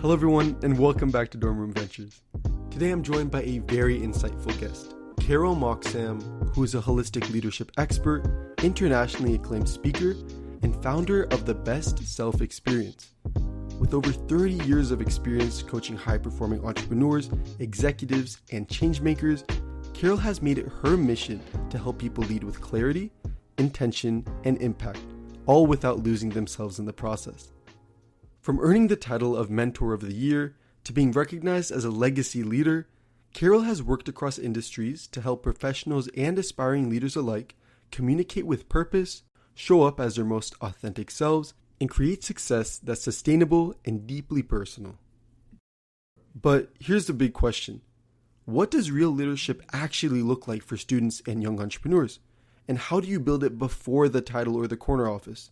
Hello, everyone, and welcome back to Dorm Room Ventures. Today I'm joined by a very insightful guest, Carol Moxam, who is a holistic leadership expert, internationally acclaimed speaker, and founder of the Best Self Experience. With over 30 years of experience coaching high-performing entrepreneurs, executives, and changemakers, Carol has made it her mission to help people lead with clarity, intention, and impact, all without losing themselves in the process. From earning the title of Mentor of the Year to being recognized as a legacy leader, Carol has worked across industries to help professionals and aspiring leaders alike communicate with purpose, show up as their most authentic selves, and create success that's sustainable and deeply personal. But here's the big question. What does real leadership actually look like for students and young entrepreneurs? And how do you build it before the title or the corner office?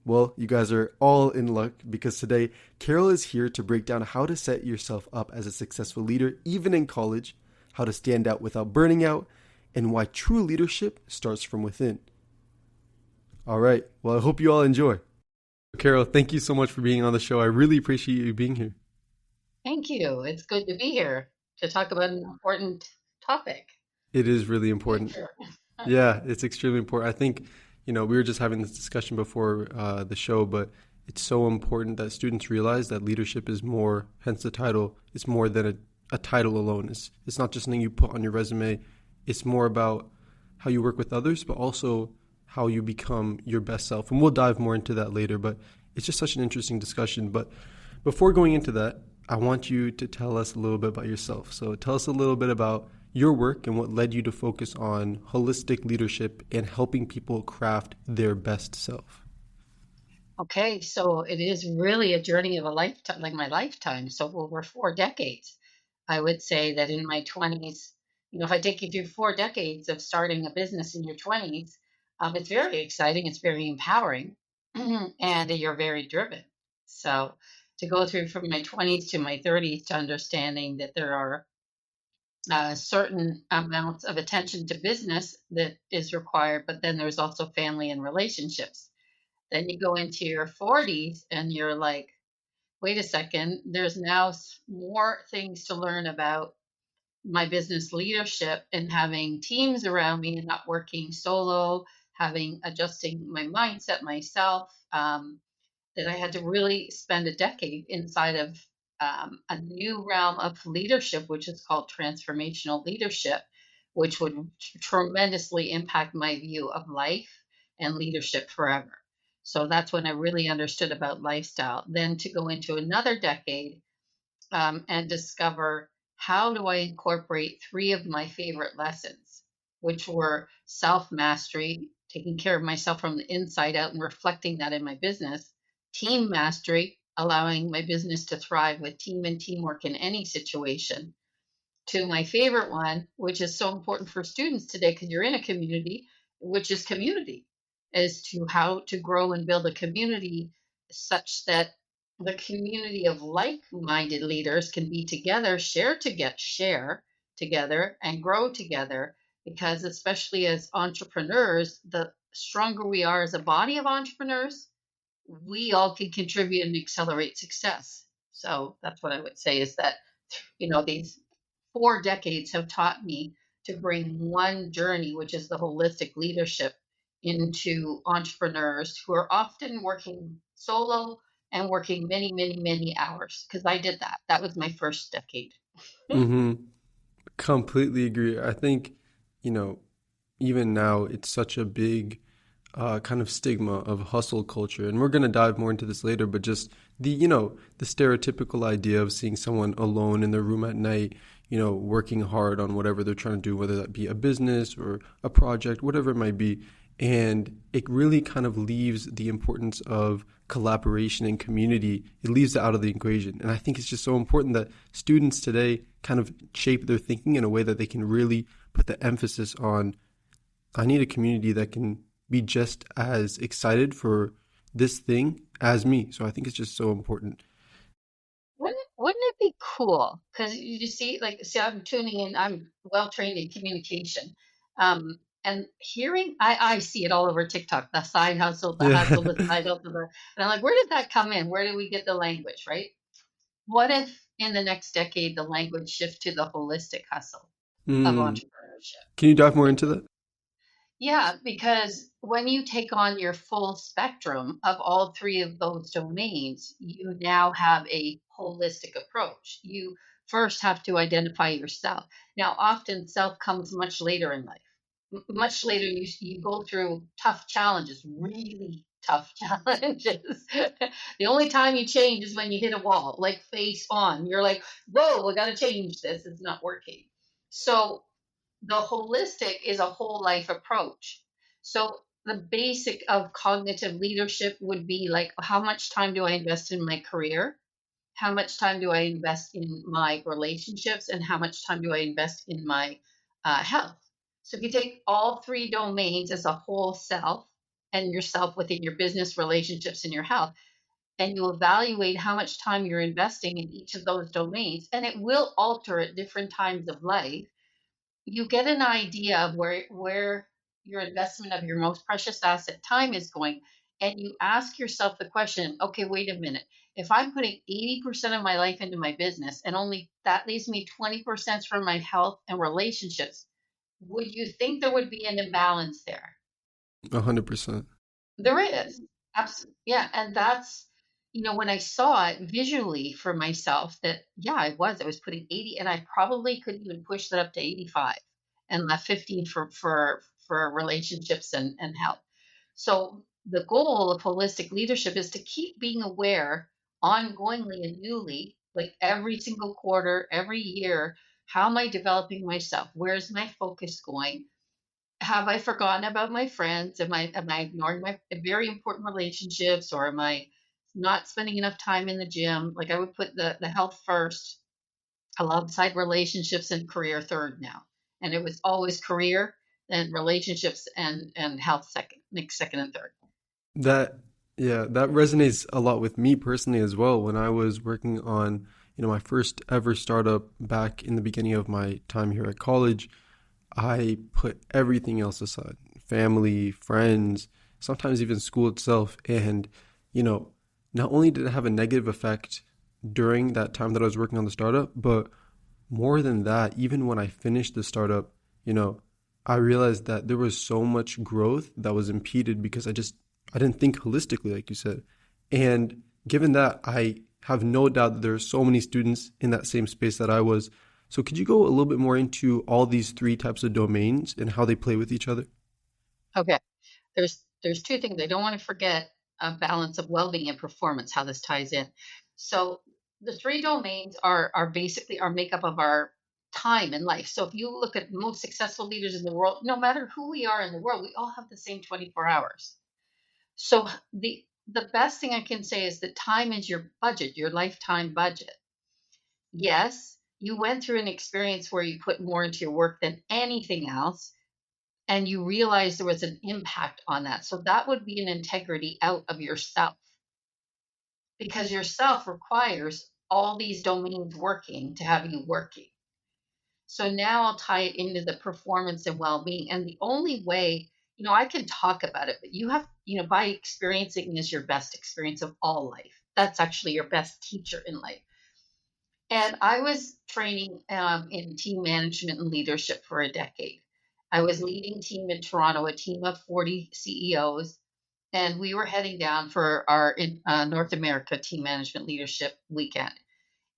Well, you guys are all in luck because today, Carol is here to break down how to set yourself up as a successful leader, even in college, how to stand out without burning out, and why true leadership starts from within. All right, well, I hope you all enjoy. Carol, thank you so much for being on the show. I really appreciate you being here. Thank you. It's good to be here to talk about an important topic. It is really important. Sure. Yeah, it's extremely important. I think, we were just having this discussion before the show, but it's so important that students realize that leadership is more, hence the title, it's more than a title alone. It's not just something you put on your resume. It's more about how you work with others, but also how you become your best self. And we'll dive more into that later, but it's just such an interesting discussion. But before going into that, I want you to tell us a little bit about yourself. So tell us a little bit about your work and what led you to focus on holistic leadership and helping people craft their best self. Okay, so it is really a journey of a lifetime, like my lifetime. So over 4 decades, I would say that in my 20s, if I take you through 4 decades of starting a business in your 20s, it's very exciting, it's very empowering, and you're very driven. So to go through from my 20s to my 30s to understanding that there are certain amounts of attention to business that is required, but then there's also family and relationships. Then you go into your 40s and you're like, wait a second, there's now more things to learn about my business leadership and having teams around me and not working solo, having adjusting my mindset myself. That I had to really spend a decade inside of a new realm of leadership, which is called transformational leadership, which would tremendously impact my view of life and leadership forever. So that's when I really understood about lifestyle. Then to go into another decade and discover how do I incorporate three of my favorite lessons, which were self mastery, taking care of myself from the inside out and reflecting that in my business, team mastery, allowing my business to thrive with team and teamwork in any situation, to my favorite one, which is so important for students today because you're in a community, which is community, as to how to grow and build a community such that the community of like-minded leaders can be together, share together, and grow together. Because especially as entrepreneurs, the stronger we are as a body of entrepreneurs, we all can contribute and accelerate success. So that's what I would say is that, these 4 decades have taught me to bring one journey, which is the holistic leadership, into entrepreneurs who are often working solo and working many, many, many hours. Because I did that. That was my first decade. Mm-hmm. Completely agree. I think, even now it's such a big kind of stigma of hustle culture. And we're going to dive more into this later, but just the stereotypical idea of seeing someone alone in their room at night, working hard on whatever they're trying to do, whether that be a business or a project, whatever it might be. And it really kind of leaves the importance of collaboration and community. It leaves it out of the equation. And I think it's just so important that students today kind of shape their thinking in a way that they can really put the emphasis on, I need a community that can be just as excited for this thing as me. So I think it's just so important. Wouldn't it be cool? Because you see, I'm tuning in. I'm well trained in communication, and hearing. I see it all over TikTok. The side hustle, the Yeah. hustle, the side hustle. And I'm like, where did that come in? Where did we get the language, right? What if in the next decade the language shift to the holistic hustle of Mm. entrepreneurship? Can you dive more into that? Yeah, because when you take on your full spectrum of all three of those domains, you now have a holistic approach. You first have to identify yourself. Now, often self comes much later in life. Much later, you go through tough challenges, really tough challenges. The only time you change is when you hit a wall, like face on. You're like, whoa, I got to change this. It's not working. So the holistic is a whole life approach. So the basic of cognitive leadership would be like, how much time do I invest in my career? How much time do I invest in my relationships? And how much time do I invest in my health? So if you take all three domains as a whole self and yourself within your business, relationships, and your health, and you evaluate how much time you're investing in each of those domains, and it will alter at different times of life, you get an idea of where your investment of your most precious asset time is going, and you ask yourself the question, okay, wait a minute, if I'm putting 80% of my life into my business and only that leaves me 20% for my health and relationships, would you think there would be an imbalance there? 100%. There is. Absolutely. Yeah. And that's, when I saw it visually for myself, that, yeah, I was putting 80, and I probably could even push that up to 85 and left 15 for relationships and health. So the goal of holistic leadership is to keep being aware ongoingly and newly, like every single quarter, every year, how am I developing myself? Where's my focus going? Have I forgotten about my friends? Am I ignoring my very important relationships, or am I not spending enough time in the gym? Like, I would put the health first alongside relationships, and career third now. And it was always career, then relationships, and health second, next second and third. That, yeah, that resonates a lot with me personally as well. When I was working on, my first ever startup back in the beginning of my time here at college, I put everything else aside, family, friends, sometimes even school itself. And, you know, not only did it have a negative effect during that time that I was working on the startup, but more than that, even when I finished the startup, you know, I realized that there was so much growth that was impeded because I didn't think holistically, like you said. And given that, I have no doubt that there are so many students in that same space that I was. So could you go a little bit more into all these three types of domains and how they play with each other? Okay. There's two things I don't want to forget: a balance of well-being and performance, how this ties in. So the three domains are basically our makeup of our time in life. So if you look at the most successful leaders in the world, no matter who we are in the world, we all have the same 24 hours. So the best thing I can say is that time is your budget, your lifetime budget. Yes, you went through an experience where you put more into your work than anything else, and you realize there was an impact on that. So that would be an integrity out of yourself, because yourself requires all these domains working to have you working. So now I'll tie it into the performance and well-being. And the only way, I can talk about it, but you have, by experiencing is your best experience of all life. That's actually your best teacher in life. And I was training in team management and leadership for a decade. I was leading team in Toronto, a team of 40 CEOs, and we were heading down for our North America team management leadership weekend.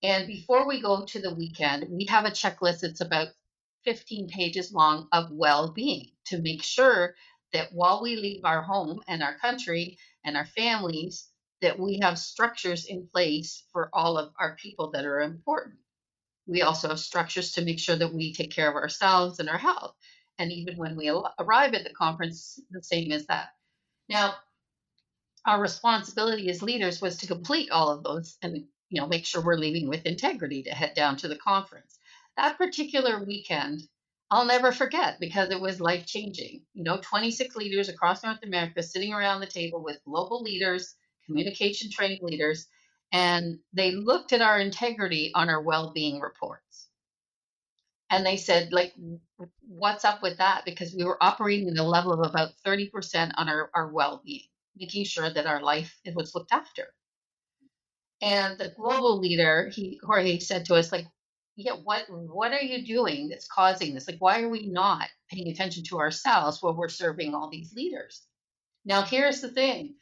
And before we go to the weekend, we have a checklist that's about 15 pages long of well being, to make sure that while we leave our home and our country and our families, that we have structures in place for all of our people that are important. We also have structures to make sure that we take care of ourselves and our health. And even when we arrive at the conference, the same as that. Now, our responsibility as leaders was to complete all of those, and make sure we're leaving with integrity to head down to the conference. That particular weekend, I'll never forget, because it was life changing. 26 leaders across North America sitting around the table with global leaders, communication training leaders, and they looked at our integrity on our well-being reports, and they said, like, what's up with that? Because we were operating at a level of about 30% on our well-being, making sure that our life, it was looked after. And the global leader, Jorge said to us, like, yeah, what are you doing that's causing this? Like, why are we not paying attention to ourselves while we're serving all these leaders? Now, here's the thing.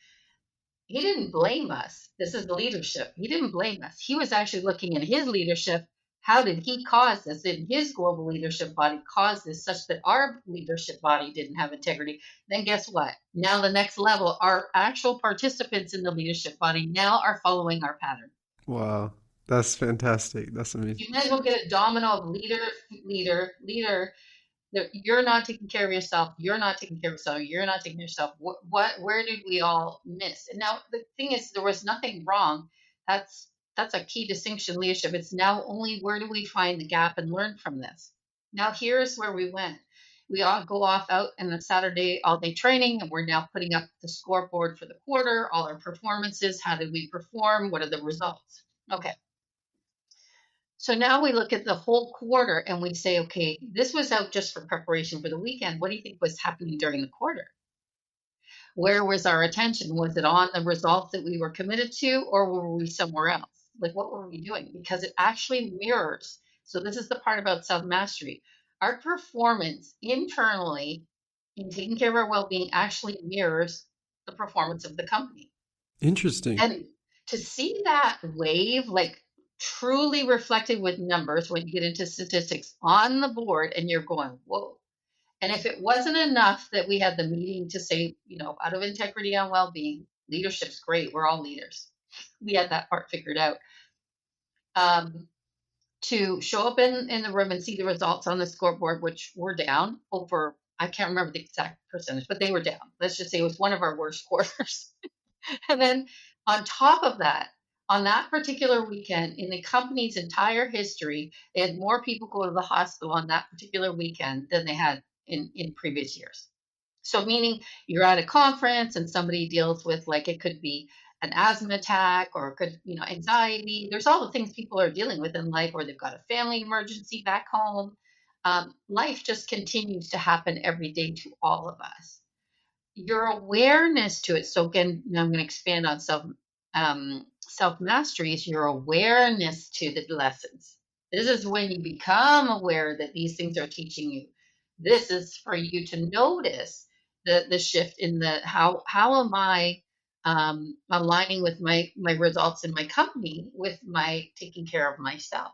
He didn't blame us. This is the leadership. He didn't blame us. He was actually looking at his leadership. How did he cause this? Did his global leadership body cause this such that our leadership body didn't have integrity? Then guess what? Now the next level, our actual participants in the leadership body now are following our pattern. Wow, that's fantastic. That's amazing. You might as well get a domino of leader, leader, leader. You're not taking care of yourself. You're not taking care of yourself. You're not taking care of yourself. Where did we all miss? And now the thing is, there was nothing wrong. That's that's a key distinction in leadership. It's now only where do we find the gap and learn from this. Now here's where we went. We all go off out in a Saturday all day training, and we're now putting up the scoreboard for the quarter, all our performances. How did we perform? What are the results? Okay. So now we look at the whole quarter and we say, okay, this was out just for preparation for the weekend. What do you think was happening during the quarter? Where was our attention? Was it on the results that we were committed to, or were we somewhere else? Like, what were we doing? Because it actually mirrors. So, this is the part about self mastery. Our performance internally in taking care of our well being actually mirrors the performance of the company. Interesting. And to see that wave, like truly reflected with numbers when you get into statistics on the board and you're going, whoa. And if it wasn't enough that we had the meeting to say, out of integrity on well being, leadership's great. We're all leaders. We had that part figured out. Um, to show up in the room and see the results on the scoreboard, which were down over, I can't remember the exact percentage, but they were down. Let's just say it was one of our worst quarters. And then on top of that, on that particular weekend, in the company's entire history, they had more people go to the hospital on that particular weekend than they had in previous years. So, meaning you're at a conference and somebody deals with, like, it could be an asthma attack or it could, anxiety. There's all the things people are dealing with in life, or they've got a family emergency back home. Life just continues to happen every day to all of us. Your awareness to it. So again, now I'm going to expand on self mastery. Is your awareness to the lessons. This is when you become aware that these things are teaching you. This is for you to notice the shift in the how am I aligning with my results in my company with my taking care of myself.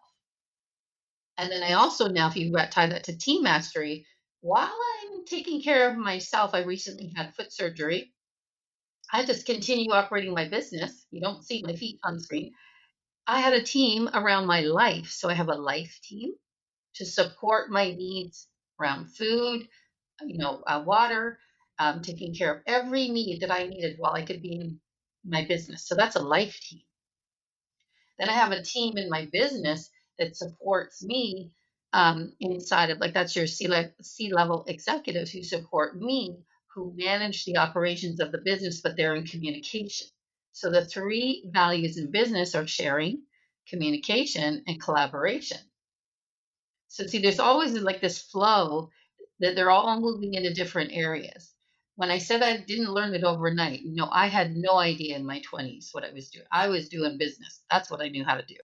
And then I also, now, if you tie that to team mastery, while I'm taking care of myself, I recently had foot surgery. I just continue operating my business. You don't see my feet on the screen. I had a team around my life. So I have a life team to support my needs around food, water, taking care of every need that I needed while I could be in my business. So that's a life team. Then I have a team in my business that supports me inside of, like, that's your C level executives who support me, who manage the operations of the business, but they're in communication. So the three values in business are sharing, communication, and collaboration. So see, there's always like this flow that they're all moving into different areas. When I said I didn't learn it overnight, I had no idea in my 20s what I was doing. I was doing business. That's what I knew how to do.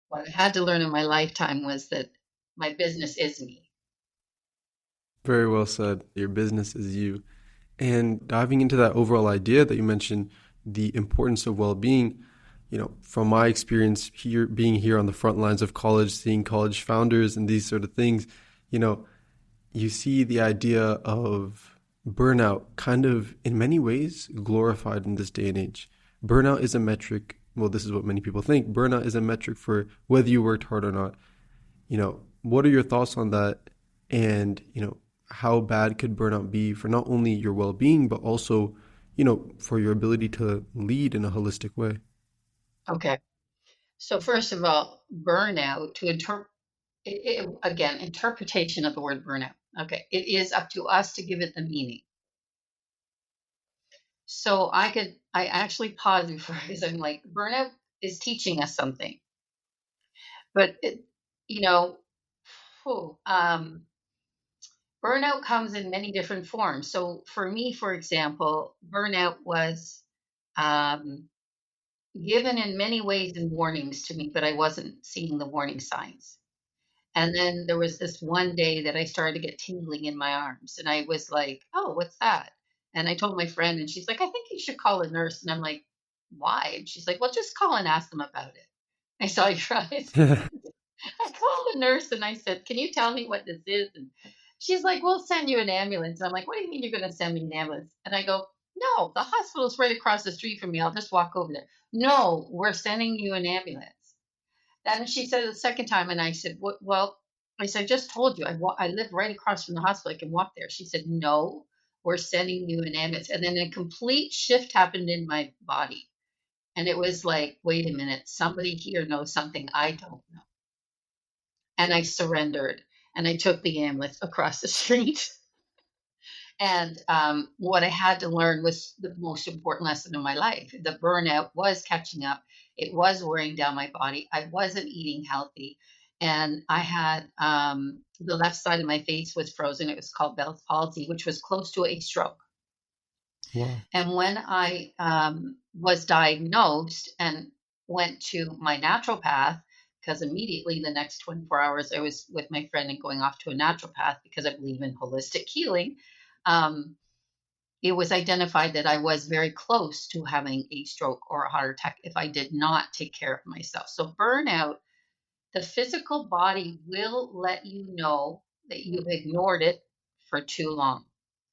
What I had to learn in my lifetime was that my business is me. Very well said. Your business is you. And diving into that overall idea that you mentioned, the importance of well-being, from my experience here, being here on the front lines of college, seeing college founders and these sort of things, you know, you see the idea of burnout kind of in many ways glorified in this day and age. Burnout is a metric. Well, this is what many people think. Burnout is a metric for whether you worked hard or not. What are your thoughts on that? And, how bad could burnout be for not only your well-being, but also, for your ability to lead in a holistic way? Okay. So first of all, burnout, to interpret, again, interpretation of the word burnout. Okay. It is up to us to give it the meaning. So I actually pause before, because I'm like, burnout is teaching us something, but you know, whew, burnout comes in many different forms. So for me, for example, burnout was, um, given in many ways and warnings to me, but I wasn't seeing the warning signs. And then there was this one day that I started to get tingling in my arms, and I was like, "Oh, what's that?" And I told my friend, and she's like, "I think you should call a nurse." And I'm like, "Why?" And she's like, "Well, just call and ask them about it." I saw your eyes. I called the nurse and I said, "Can you tell me what this is?" And she's like, "We'll send you an ambulance." And I'm like, "What do you mean you're going to send me an ambulance?" And I go, "No, the hospital's right across the street from me. I'll just walk over there." "No, we're sending you an ambulance." And she said it the second time, and I said, "What?" Well, I said, "I just told you, I live right across from the hospital. I can walk there." She said, "No, we're sending you an ambulance." And then a complete shift happened in my body. And it was like, wait a minute, somebody here knows something I don't know. And I surrendered and I took the ambulance across the street. And what I had to learn was the most important lesson in my life. The burnout was catching up, it was wearing down my body. I wasn't eating healthy. And I had the left side of my face was frozen. It was called Bell's palsy, which was close to a stroke. Wow. And when I was diagnosed and went to my naturopath, because immediately the next 24 hours I was with my friend and going off to a naturopath because I believe in holistic healing, um, it was identified that I was very close to having a stroke or a heart attack if I did not take care of myself. So, burnout, the physical body will let you know that you've ignored it for too long.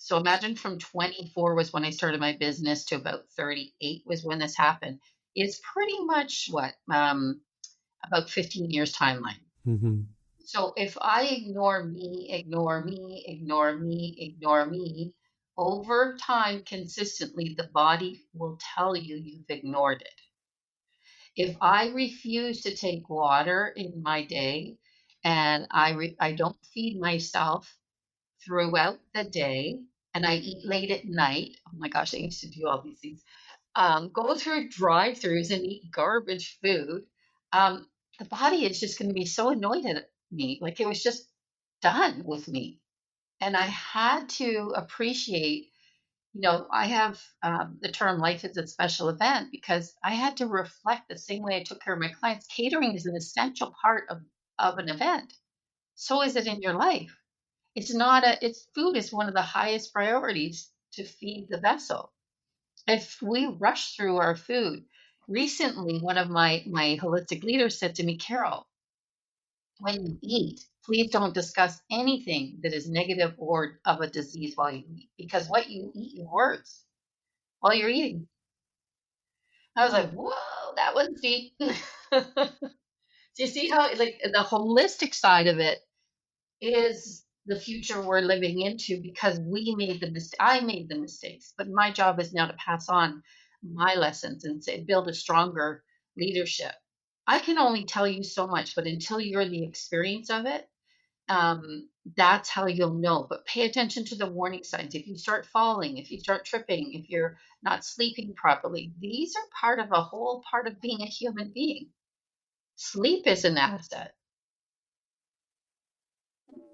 So imagine from 24 was when I started my business to about 38 was when this happened. It's pretty much what about 15 years timeline. Hmm. So if I ignore me, ignore me, ignore me, ignore me, over time consistently, the body will tell you you've ignored it. If I refuse to take water in my day and I don't feed myself throughout the day and I eat late at night, oh my gosh, I used to do all these things. Go through drive-throughs and eat garbage food. Um, the body is just going to be so annoyed at me. Like it was just done with me. And I had to appreciate, I have the term life is a special event because I had to reflect the same way I took care of my clients. Catering is an essential part of an event. So is it in your life. It's not it's food is one of the highest priorities to feed the vessel. If we rush through our food, recently one of my holistic leaders said to me, "Carol, when you eat, please don't discuss anything that is negative or of a disease while you eat, because what you eat, your words while you're eating." I was like, whoa, that was deep. Do you see how like the holistic side of it is the future we're living into because we made the mistake. I made the mistakes, but my job is now to pass on my lessons and say, build a stronger leadership. I can only tell you so much, but until you're in the experience of it, that's how you'll know. But pay attention to the warning signs. If you start falling, if you start tripping, if you're not sleeping properly, these are part of a whole part of being a human being. Sleep is an asset.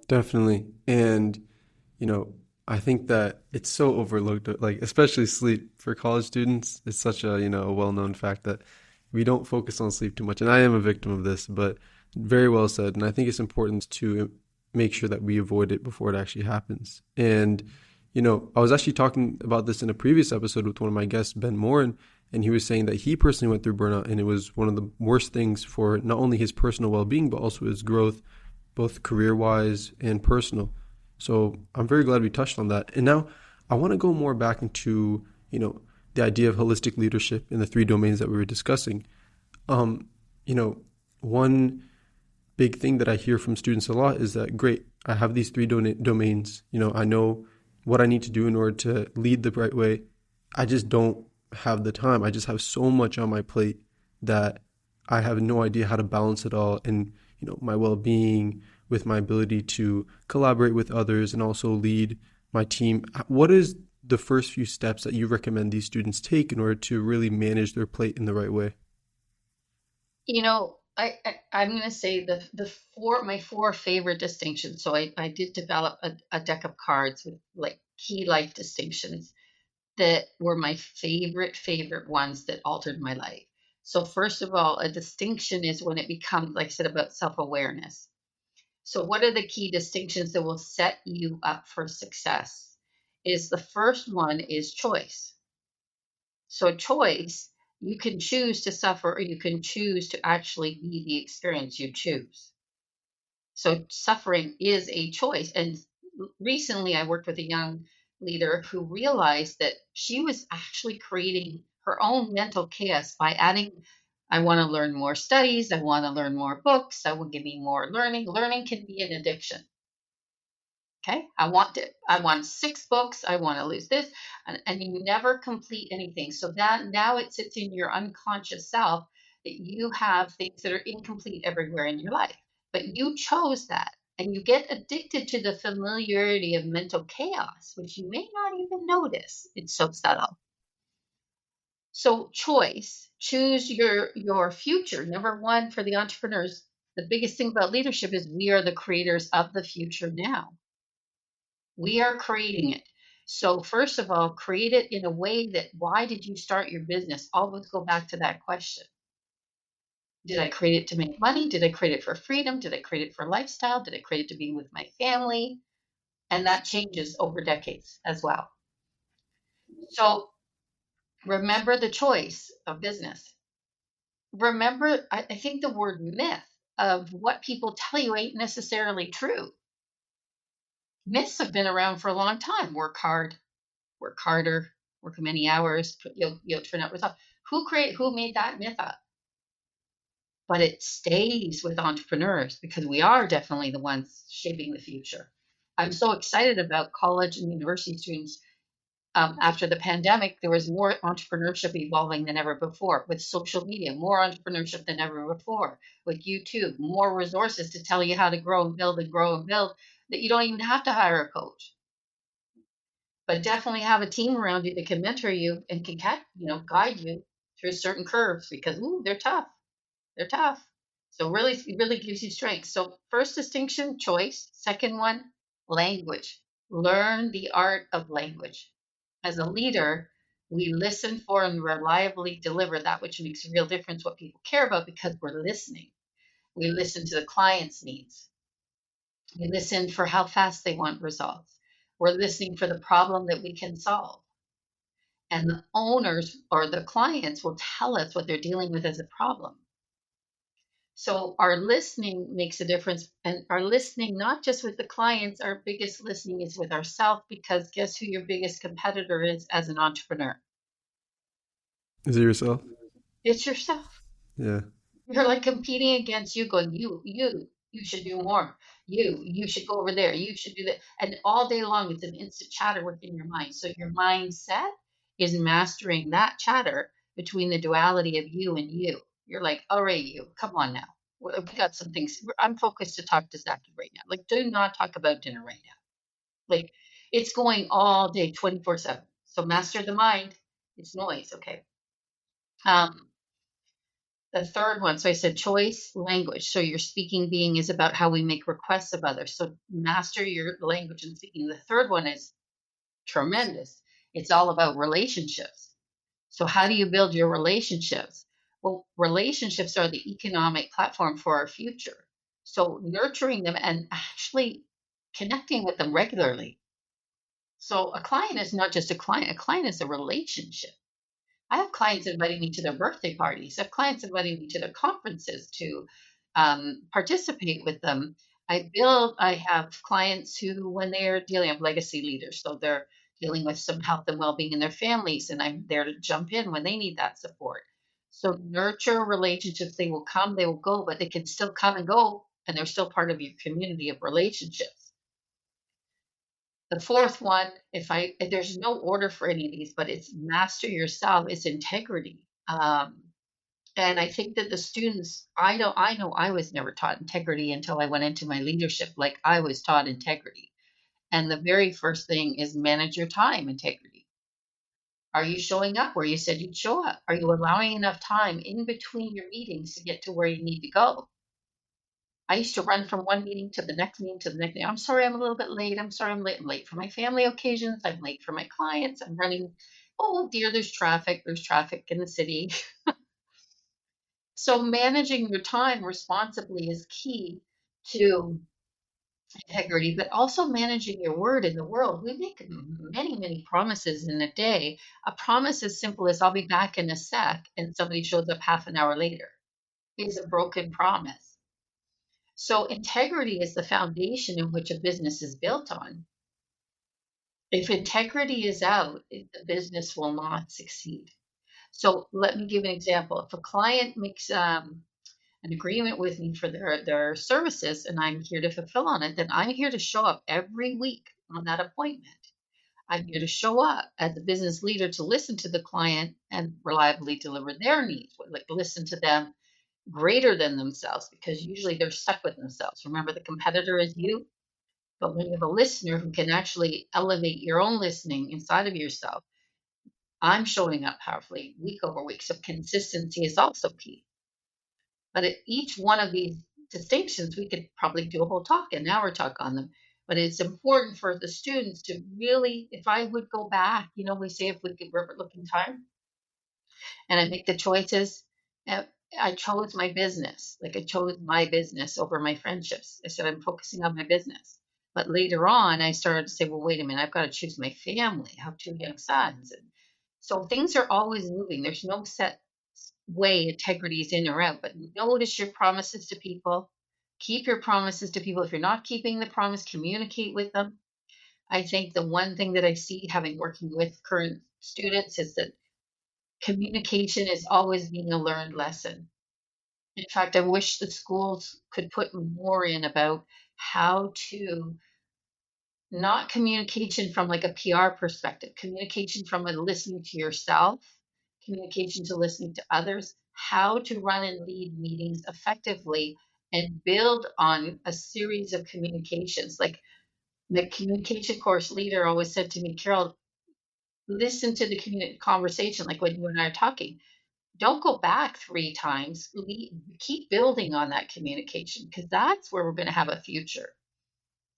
Definitely. And, you know, I think that it's so overlooked, like, especially sleep for college students. It's such a, a well-known fact that we don't focus on sleep too much. And I am a victim of this, but very well said. And I think it's important to make sure that we avoid it before it actually happens. And, I was actually talking about this in a previous episode with one of my guests, Ben Morin, and he was saying that he personally went through burnout and it was one of the worst things for not only his personal well-being, but also his growth both career wise and personal. So I'm very glad we touched on that. And now I want to go more back into, the idea of holistic leadership in the three domains that we were discussing. Um, you know, one big thing that I hear from students a lot is that, great, I have these three domains. I know what I need to do in order to lead the right way. I just don't have the time. I just have so much on my plate that I have no idea how to balance it all. And my well-being with my ability to collaborate with others and also lead my team. What is the first few steps that you recommend these students take in order to really manage their plate in the right way? I'm going to say my four favorite distinctions. So I did develop a deck of cards with like key life distinctions that were my favorite ones that altered my life. So first of all, a distinction is when it becomes, like I said, about self-awareness. So what are the key distinctions that will set you up for success? Is the first one is choice. So choice, you can choose to suffer or you can choose to actually be the experience you choose. So suffering is a choice. And recently I worked with a young leader who realized that she was actually creating her own mental chaos by adding, I want to learn more studies, I want to learn more books, I will give me more learning. Learning can be an addiction. Okay, I want 6 books, I want to lose this, and you never complete anything. So that now it sits in your unconscious self that you have things that are incomplete everywhere in your life. But you chose that, and you get addicted to the familiarity of mental chaos, which you may not even notice. It's so subtle. So choice, choose your future. Number one for the entrepreneurs, the biggest thing about leadership is we are the creators of the future now. We are creating it. So, first of all, create it in a way that why did you start your business? Always go back to that question. Did I create it to make money? Did I create it for freedom? Did I create it for lifestyle? Did I create it to be with my family? And that changes over decades as well. So, remember the choice of business. Remember, I think the word myth of what people tell you ain't necessarily true. Myths have been around for a long time. Work hard, work harder, work many hours, you'll turn out results. Who made that myth up? But it stays with entrepreneurs because we are definitely the ones shaping the future. I'm so excited about college and university students. After the pandemic, there was more entrepreneurship evolving than ever before with social media, more entrepreneurship than ever before with YouTube, more resources to tell you how to grow and build that you don't even have to hire a coach, but definitely have a team around you that can mentor you and can guide you through certain curves because they're tough. They're tough. So really, it really gives you strength. So first distinction, choice. Second one, language. Learn the art of language. As a leader, we listen for and reliably deliver that which makes a real difference, what people care about, because we're listening. We listen to the client's needs. We listen for how fast they want results. We're listening for the problem that we can solve. And the owners or the clients will tell us what they're dealing with as a problem. So our listening makes a difference. And our listening, not just with the clients, our biggest listening is with ourselves because guess who your biggest competitor is as an entrepreneur? Is it yourself? It's yourself. Yeah. You're like competing against you, going, you should do more. You should go over there. You should do that. And all day long, it's an instant chatter within your mind. So your mindset is mastering that chatter between the duality of you and you. You're like, all right, you, come on now. We got some things. I'm focused to talk to Zaki right now. Like, do not talk about dinner right now. Like, it's going all day, 24/7. So master the mind. It's noise. Okay. Um, the third one, so I said choice, language. So your speaking being is about how we make requests of others. So master your language and speaking. The third one is tremendous. It's all about relationships. So how do you build your relationships? Well, relationships are the economic platform for our future. So nurturing them and actually connecting with them regularly. So a client is not just a client is a relationship. I have clients inviting me to their birthday parties. I have clients inviting me to their conferences to participate with them. I have clients who, when they're dealing with legacy leaders, so they're dealing with some health and well being in their families, and I'm there to jump in when they need that support. So nurture relationships. They will come, they will go, but they can still come and go, and they're still part of your community of relationships. The fourth one, there's no order for any of these, but it's master yourself, it's integrity. And I think that the students, I know I was never taught integrity until I went into my leadership. Like I was taught integrity. And the very first thing is manage your time integrity. Are you showing up where you said you'd show up? Are you allowing enough time in between your meetings to get to where you need to go? I used to run from one meeting to the next meeting to the next meeting. I'm sorry I'm a little bit late. I'm sorry I'm late. I'm late for my family occasions. I'm late for my clients. I'm running. Oh dear, there's traffic. There's traffic in the city. So managing your time responsibly is key to integrity, but also managing your word in the world. We make many, many promises in a day. A promise as simple as I'll be back in a sec and somebody shows up half an hour later is a broken promise. So integrity is the foundation in which a business is built on. If integrity is out, the business will not succeed. So let me give an example. If a client makes an agreement with me for their services and I'm here to fulfill on it, then I'm here to show up every week on that appointment. I'm here to show up as a business leader to listen to the client and reliably deliver their needs, like listen to them greater than themselves, because usually they're stuck with themselves. Remember, the competitor is you, but when you have a listener who can actually elevate your own listening inside of yourself, I'm showing up powerfully week over week. So consistency is also key. But at each one of these distinctions, we could probably do a whole talk, an hour talk on them. But it's important for the students to really, if I would go back, we say if we could look in time and I make the choices, uh, I chose my business. Like I chose my business over my friendships. I said, I'm focusing on my business. But later on, I started to say, well, wait a minute, I've got to choose my family. I have two young sons. And so things are always moving. There's no set way integrity is in or out, but notice your promises to people. Keep your promises to people. If you're not keeping the promise, communicate with them. I think the one thing that I see having working with current students is that communication is always being a learned lesson. In fact, I wish the schools could put more in about how to not communication from like a PR perspective, communication from a listening to yourself, communication to listening to others, how to run and lead meetings effectively and build on a series of communications. Like the communication course leader always said to me, Carol, listen to the conversation, like when you and I are talking. Don't go back three times. Keep building on that communication because that's where we're going to have a future.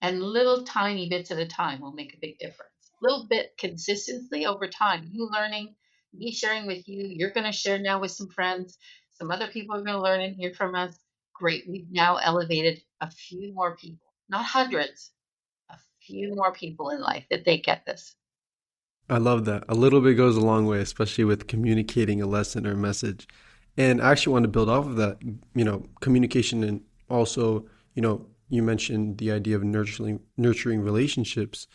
And little tiny bits at a time will make a big difference. Little bit consistently over time. You learning, me sharing with you. You're going to share now with some friends. Some other people are going to learn and hear from us. Great. We've now elevated a few more people, not hundreds, a few more people in life that they get this. I love that. A little bit goes a long way, especially with communicating a lesson or message. And I actually want to build off of that, communication and also, you mentioned the idea of nurturing relationships.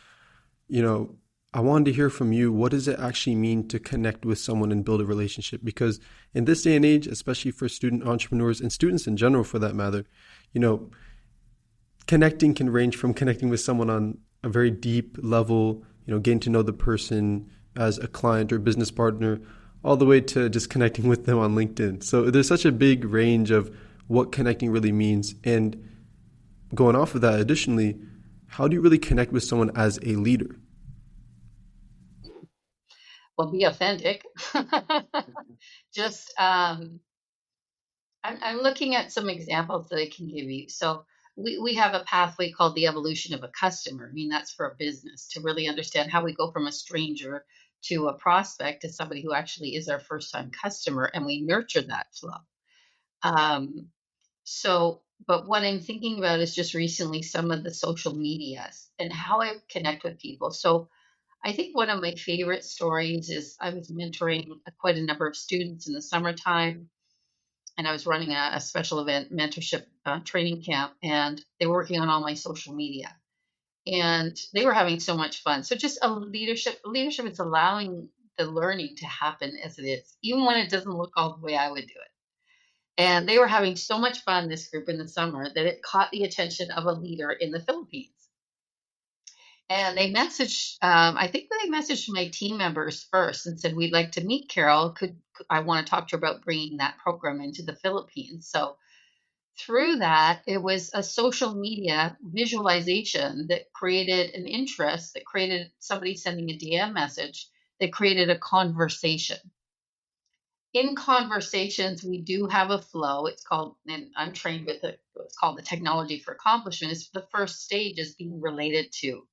You know, I wanted to hear from you, what does it actually mean to connect with someone and build a relationship? Because in this day and age, especially for student entrepreneurs and students in general for that matter, you know, connecting can range from connecting with someone on a very deep level, getting to know the person as a client or business partner, all the way to just connecting with them on LinkedIn. So there's such a big range of what connecting really means. And going off of that, additionally, how do you really connect with someone as a leader? Well, be authentic. Just I'm looking at some examples that I can give you. So we have a pathway called the evolution of a customer. I mean, that's for a business to really understand how we go from a stranger to a prospect to somebody who actually is our first time customer, and we nurture that flow. Um, but what I'm thinking about is just recently some of the social medias and how I connect with people. So I think one of my favorite stories is I was mentoring quite a number of students in the summertime, and I was running a special event mentorship training camp, and they were working on all my social media, and they were having so much fun. So just a leadership is allowing the learning to happen as it is, even when it doesn't look all the way I would do it. And they were having so much fun, this group in the summer, that it caught the attention of a leader in the Philippines. And they messaged, I think they messaged my team members first and said, we'd like to meet Carol. I want to talk to her about bringing that program into the Philippines. So through that, it was a social media visualization that created an interest, that created somebody sending a DM message, that created a conversation. In conversations, we do have a flow. It's called, and I'm trained with it, what's called the technology for accomplishment. Is the first stage is being related to.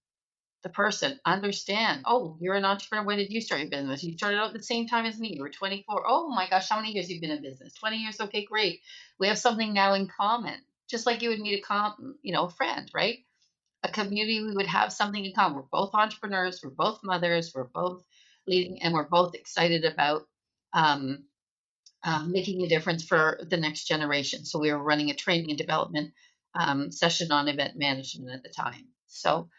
the person, understand, oh, you're an entrepreneur. When did you start your business? You started out at the same time as me. You were 24. Oh my gosh, how many years you've been in business? 20 years. Okay, great. We have something now in common. Just like you would meet a friend, right? A community, we would have something in common. We're both entrepreneurs, we're both mothers, we're both leading, and we're both excited about um, making a difference for the next generation. So we were running a training and development session on event management at the time. So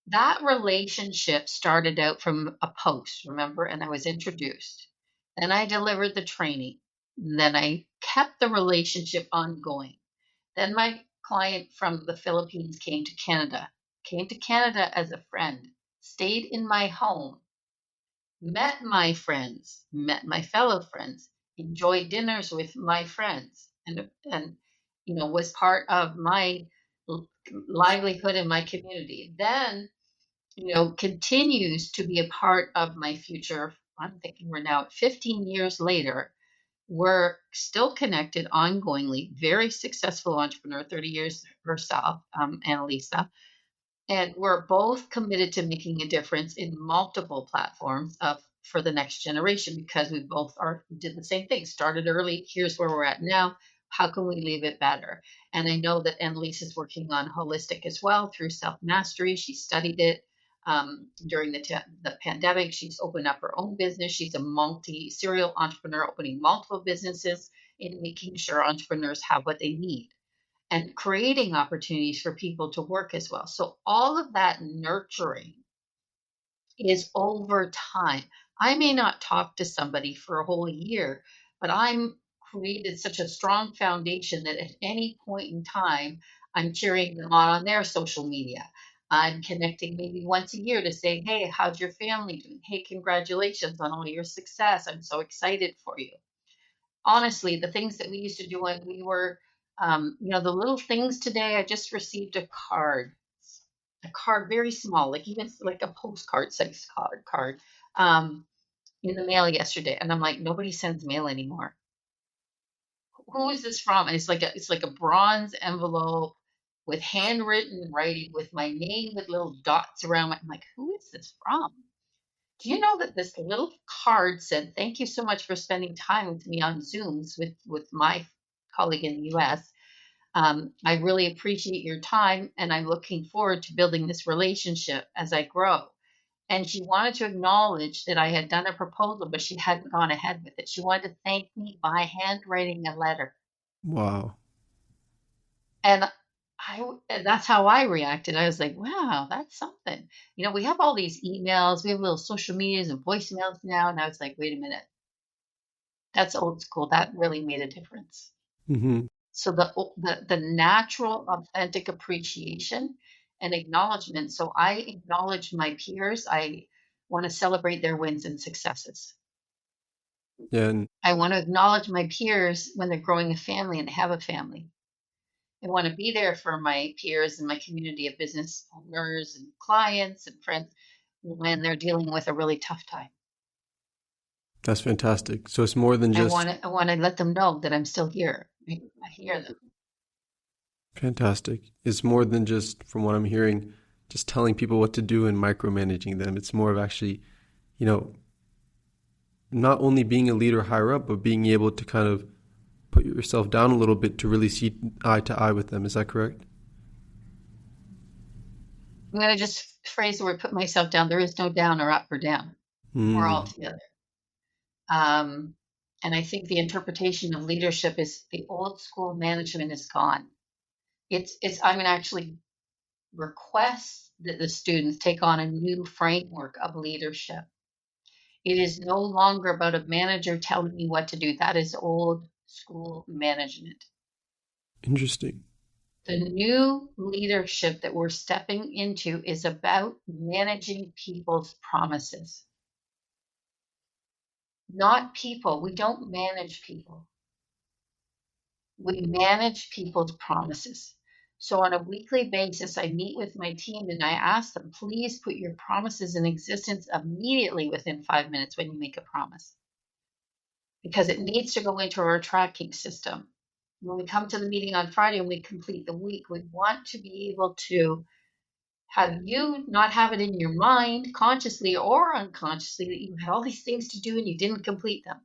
that relationship started out from a post, remember, and I was introduced. Then I delivered the training. Then I kept the relationship ongoing. Then my client from the Philippines came to Canada as a friend, stayed in my home, met my friends, met my fellow friends, enjoyed dinners with my friends, and was part of my livelihood in my community. Then continues to be a part of my future. I'm thinking we're now at 15 years later. We're still connected ongoingly. Very successful entrepreneur, 30 years herself, Annalisa. And we're both committed to making a difference in multiple platforms for the next generation because we both did the same thing. Started early. Here's where we're at now. How can we leave it better? And I know that Annalise is working on holistic as well through self mastery. She studied it during the pandemic. She's opened up her own business. She's a serial entrepreneur, opening multiple businesses and making sure entrepreneurs have what they need and creating opportunities for people to work as well. So all of that nurturing is over time. I may not talk to somebody for a whole year, but I'm created such a strong foundation that at any point in time, I'm cheering them on their social media. I'm connecting maybe once a year to say, hey, how's your family doing? Hey, congratulations on all your success. I'm so excited for you. Honestly, the things that we used to do when we were, the little things today. I just received a card very small, like even like a postcard size card, um, in the mail yesterday, and I'm like, nobody sends mail anymore. Who is this from? And it's like a bronze envelope with handwritten writing with my name with little dots around it. I'm like, who is this from? Do you know that this little card said, thank you so much for spending time with me on Zooms with my colleague in the US. I really appreciate your time and I'm looking forward to building this relationship as I grow. And she wanted to acknowledge that I had done a proposal, but she hadn't gone ahead with it. She wanted to thank me by handwriting a letter. Wow. And and that's how I reacted. I was like, wow, that's something. We have all these emails, we have little social medias and voicemails now. And I was like, wait a minute, that's old school. That really made a difference. Mm-hmm. So the natural, authentic appreciation and acknowledgement. So I acknowledge my peers. I want to celebrate their wins and successes. Yeah, and I want to acknowledge my peers when they're growing a family and have a family. I want to be there for my peers and my community of business owners and clients and friends when they're dealing with a really tough time. that's fantastic. So it's more than just I want to let them know that I'm still here. I hear them. fantastic. It's more than just, from what I'm hearing, just telling people what to do and micromanaging them. It's more of actually, you know, not only being a leader higher up, but being able to kind of put yourself down a little bit to really see eye to eye with them. Is that correct? I'm going to just phrase the word put myself down. There is no down or up or down. We're all Mm, together. Um, and I think the interpretation of leadership is the old school management is gone. I'm going to actually request that the students take on a new framework of leadership. It is no longer about a manager telling you what to do. That is old school management. interesting. The new leadership that we're stepping into is about managing people's promises, not people. We don't manage people. We manage people's promises. So on a weekly basis, I meet with my team and I ask them, please put your promises in existence immediately within 5 minutes when you make a promise, because it needs to go into our tracking system. When we come to the meeting on Friday and we complete the week, we want to be able to Have you not have it in your mind, consciously or unconsciously, that you had all these things to do and you didn't complete them?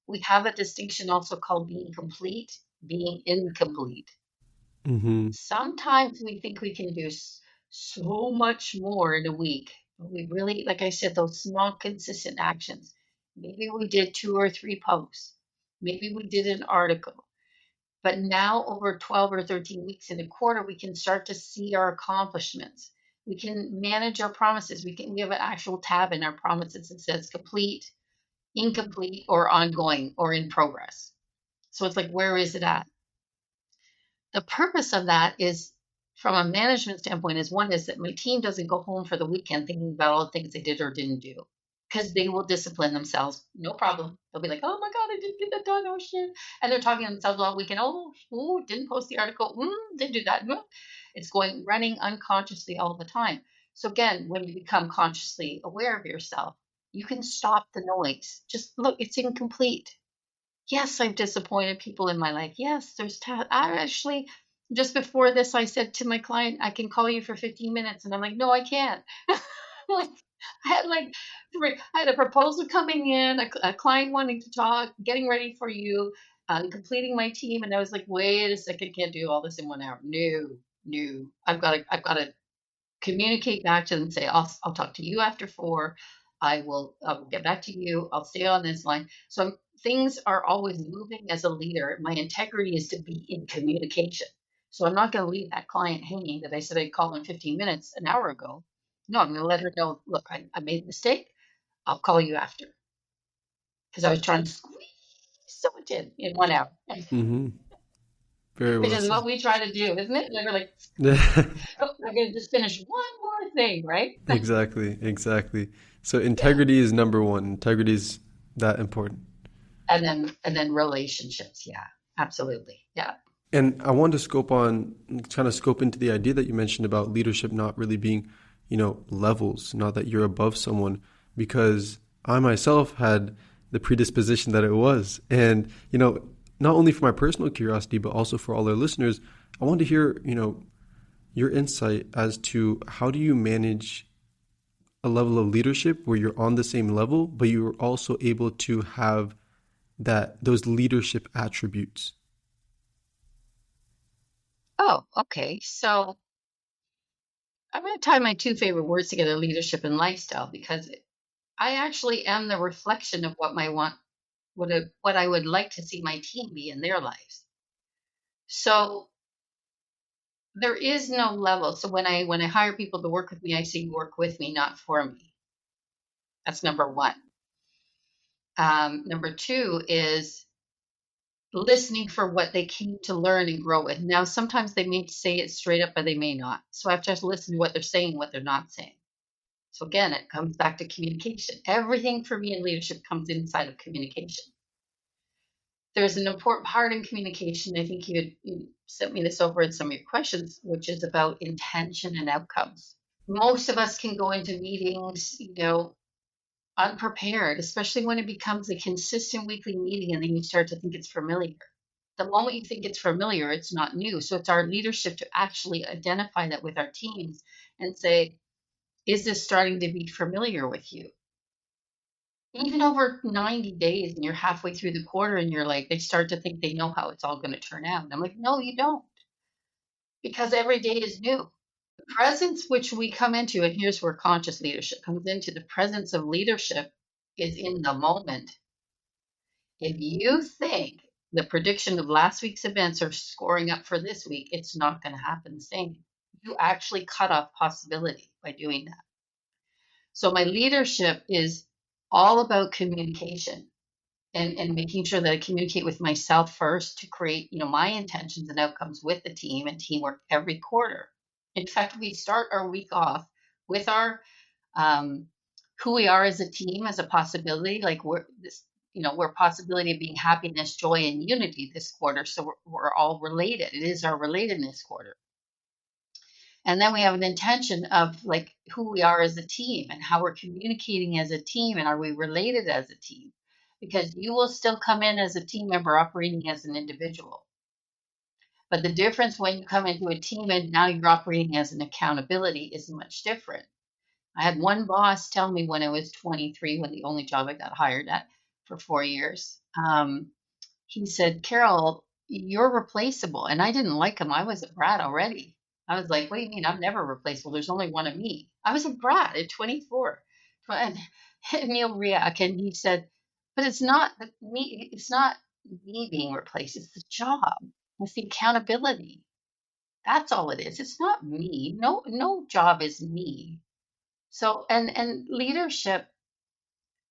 We have a distinction also called being complete, being incomplete. Mm-hmm. Sometimes we think we can do so much more in a week. But we really, like I said, those small, consistent actions. Maybe we did 2 or 3 posts. Maybe we did an article. But now, over 12 or 13 weeks in a quarter, we can start to see our accomplishments. We can manage our promises. We have an actual tab in our promises that says complete, incomplete, or ongoing, or in progress. So it's like, where is it at? The purpose of that is, from a management standpoint, is one is that my team doesn't go home for the weekend thinking about all the things they did or didn't do, because they will discipline themselves, no problem. They'll be like, oh my god, I didn't get that done, oh shit. And they're talking to themselves all weekend, oh, didn't post the article, didn't do that. It's going running unconsciously all the time. So again, when you become consciously aware of yourself, you can stop the noise. Just look, it's incomplete. Yes, I've disappointed people in my life. Yes, I actually, just before this, I said to my client, I can call you for 15 minutes. And I'm like, no, I can't. Like, I had a proposal coming in, a client wanting to talk, getting ready for you, completing my team. And I was like, wait a second, can't do all this in 1 hour. No, no, I've got to communicate back to them and say, I'll talk to you after 4. I will get back to you. I'll stay on this line. So things are always moving as a leader. My integrity is to be in communication. So I'm not going to leave that client hanging that I said I'd call in 15 minutes an hour ago. No, I'm going to let her know, look, I made a mistake. I'll call you after, because I was trying to squeeze so much in 1 hour, Mm-hmm. Very which well is what said. we try to do, isn't it? And we're like, oh, I'm going to just finish one more thing, right? Exactly, exactly. So Yeah. integrity is number one. Integrity is that important. And then relationships, yeah, absolutely, yeah. And I wanted to kind of scope into the idea that you mentioned about leadership not really being, levels, not that you're above someone, because I myself had the predisposition that it was. And, not only for my personal curiosity, but also for all our listeners, I want to hear, your insight as to how do you manage a level of leadership where you're on the same level, but you're also able to have those leadership attributes. Oh, okay, so I'm going to tie my two favorite words together, leadership and lifestyle, because I actually am the reflection of what I would like to see my team be in their lives. So there is no level. So when I hire people to work with me, I say work with me, not for me. That's number one. Number two is listening for what they came to learn and grow with. Now, sometimes they may say it straight up, but they may not. So I have to just listen to what they're saying, what they're not saying. So again, it comes back to communication. Everything for me in leadership comes inside of communication. There's an important part in communication. I think you sent me this over in some of your questions, which is about intention and outcomes. Most of us can go into meetings, unprepared, especially when it becomes a consistent weekly meeting and then you start to think it's familiar. The moment you think it's familiar, it's not new. So it's our leadership to actually identify that with our teams and say, is this starting to be familiar with you? Even over 90 days and you're halfway through the quarter and you're like, they start to think they know how it's all going to turn out. And I'm like, no, you don't, because every day is new. The presence which we come into, and here's where conscious leadership comes into, the presence of leadership is in the moment. If you think the prediction of last week's events are scoring up for this week, it's not going to happen the same. You actually cut off possibility by doing that. So my leadership is all about communication and making sure that I communicate with myself first to create, my intentions and outcomes with the team and teamwork every quarter. In fact, we start our week off with our um, who we are as a team as a possibility. Like we're a possibility of being happiness, joy, and unity this quarter. So we're all related. It is our relatedness quarter. And then we have an intention of like who we are as a team and how we're communicating as a team and are we related as a team? Because you will still come in as a team member operating as an individual. But the difference when you come into a team and now you're operating as an accountability is much different. I had one boss tell me when I was 23, when the only job I got hired at for 4 years, he said, Carol, you're replaceable. And I didn't like him. I was a brat already. I was like, what do you mean? I'm never replaceable. There's only one of me. I was a brat at 24. And Emil Riak, and he said, but it's not me being replaced. It's the job. It's the accountability. That's all it is. It's not me. No job is me. So and leadership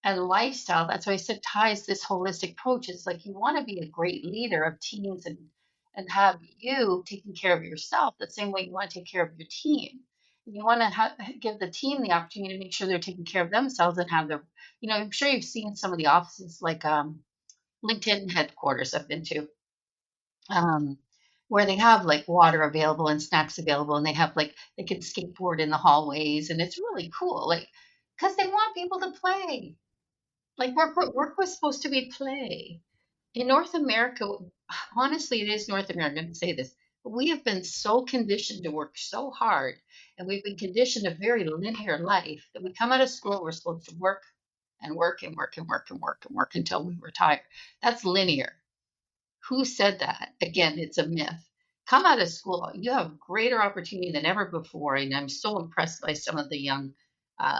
and lifestyle, that's why I said ties this holistic approach. It's like you want to be a great leader of teams and have you taking care of yourself the same way you want to take care of your team. And you want to give the team the opportunity to make sure they're taking care of themselves and have their, I'm sure you've seen some of the offices like LinkedIn headquarters I've been to, um, where they have like water available and snacks available, and they have like they can skateboard in the hallways, and it's really cool. Like because they want people to play. Like work was supposed to be play. In North America, honestly, it is North America. I'm going to say this, but we have been so conditioned to work so hard, and we've been conditioned a very linear life that we come out of school, we're supposed to work and work and work and work and work and work until we retire. That's linear. Who said that? Again, it's a myth. Come out of school, you have greater opportunity than ever before. And I'm so impressed by some of the young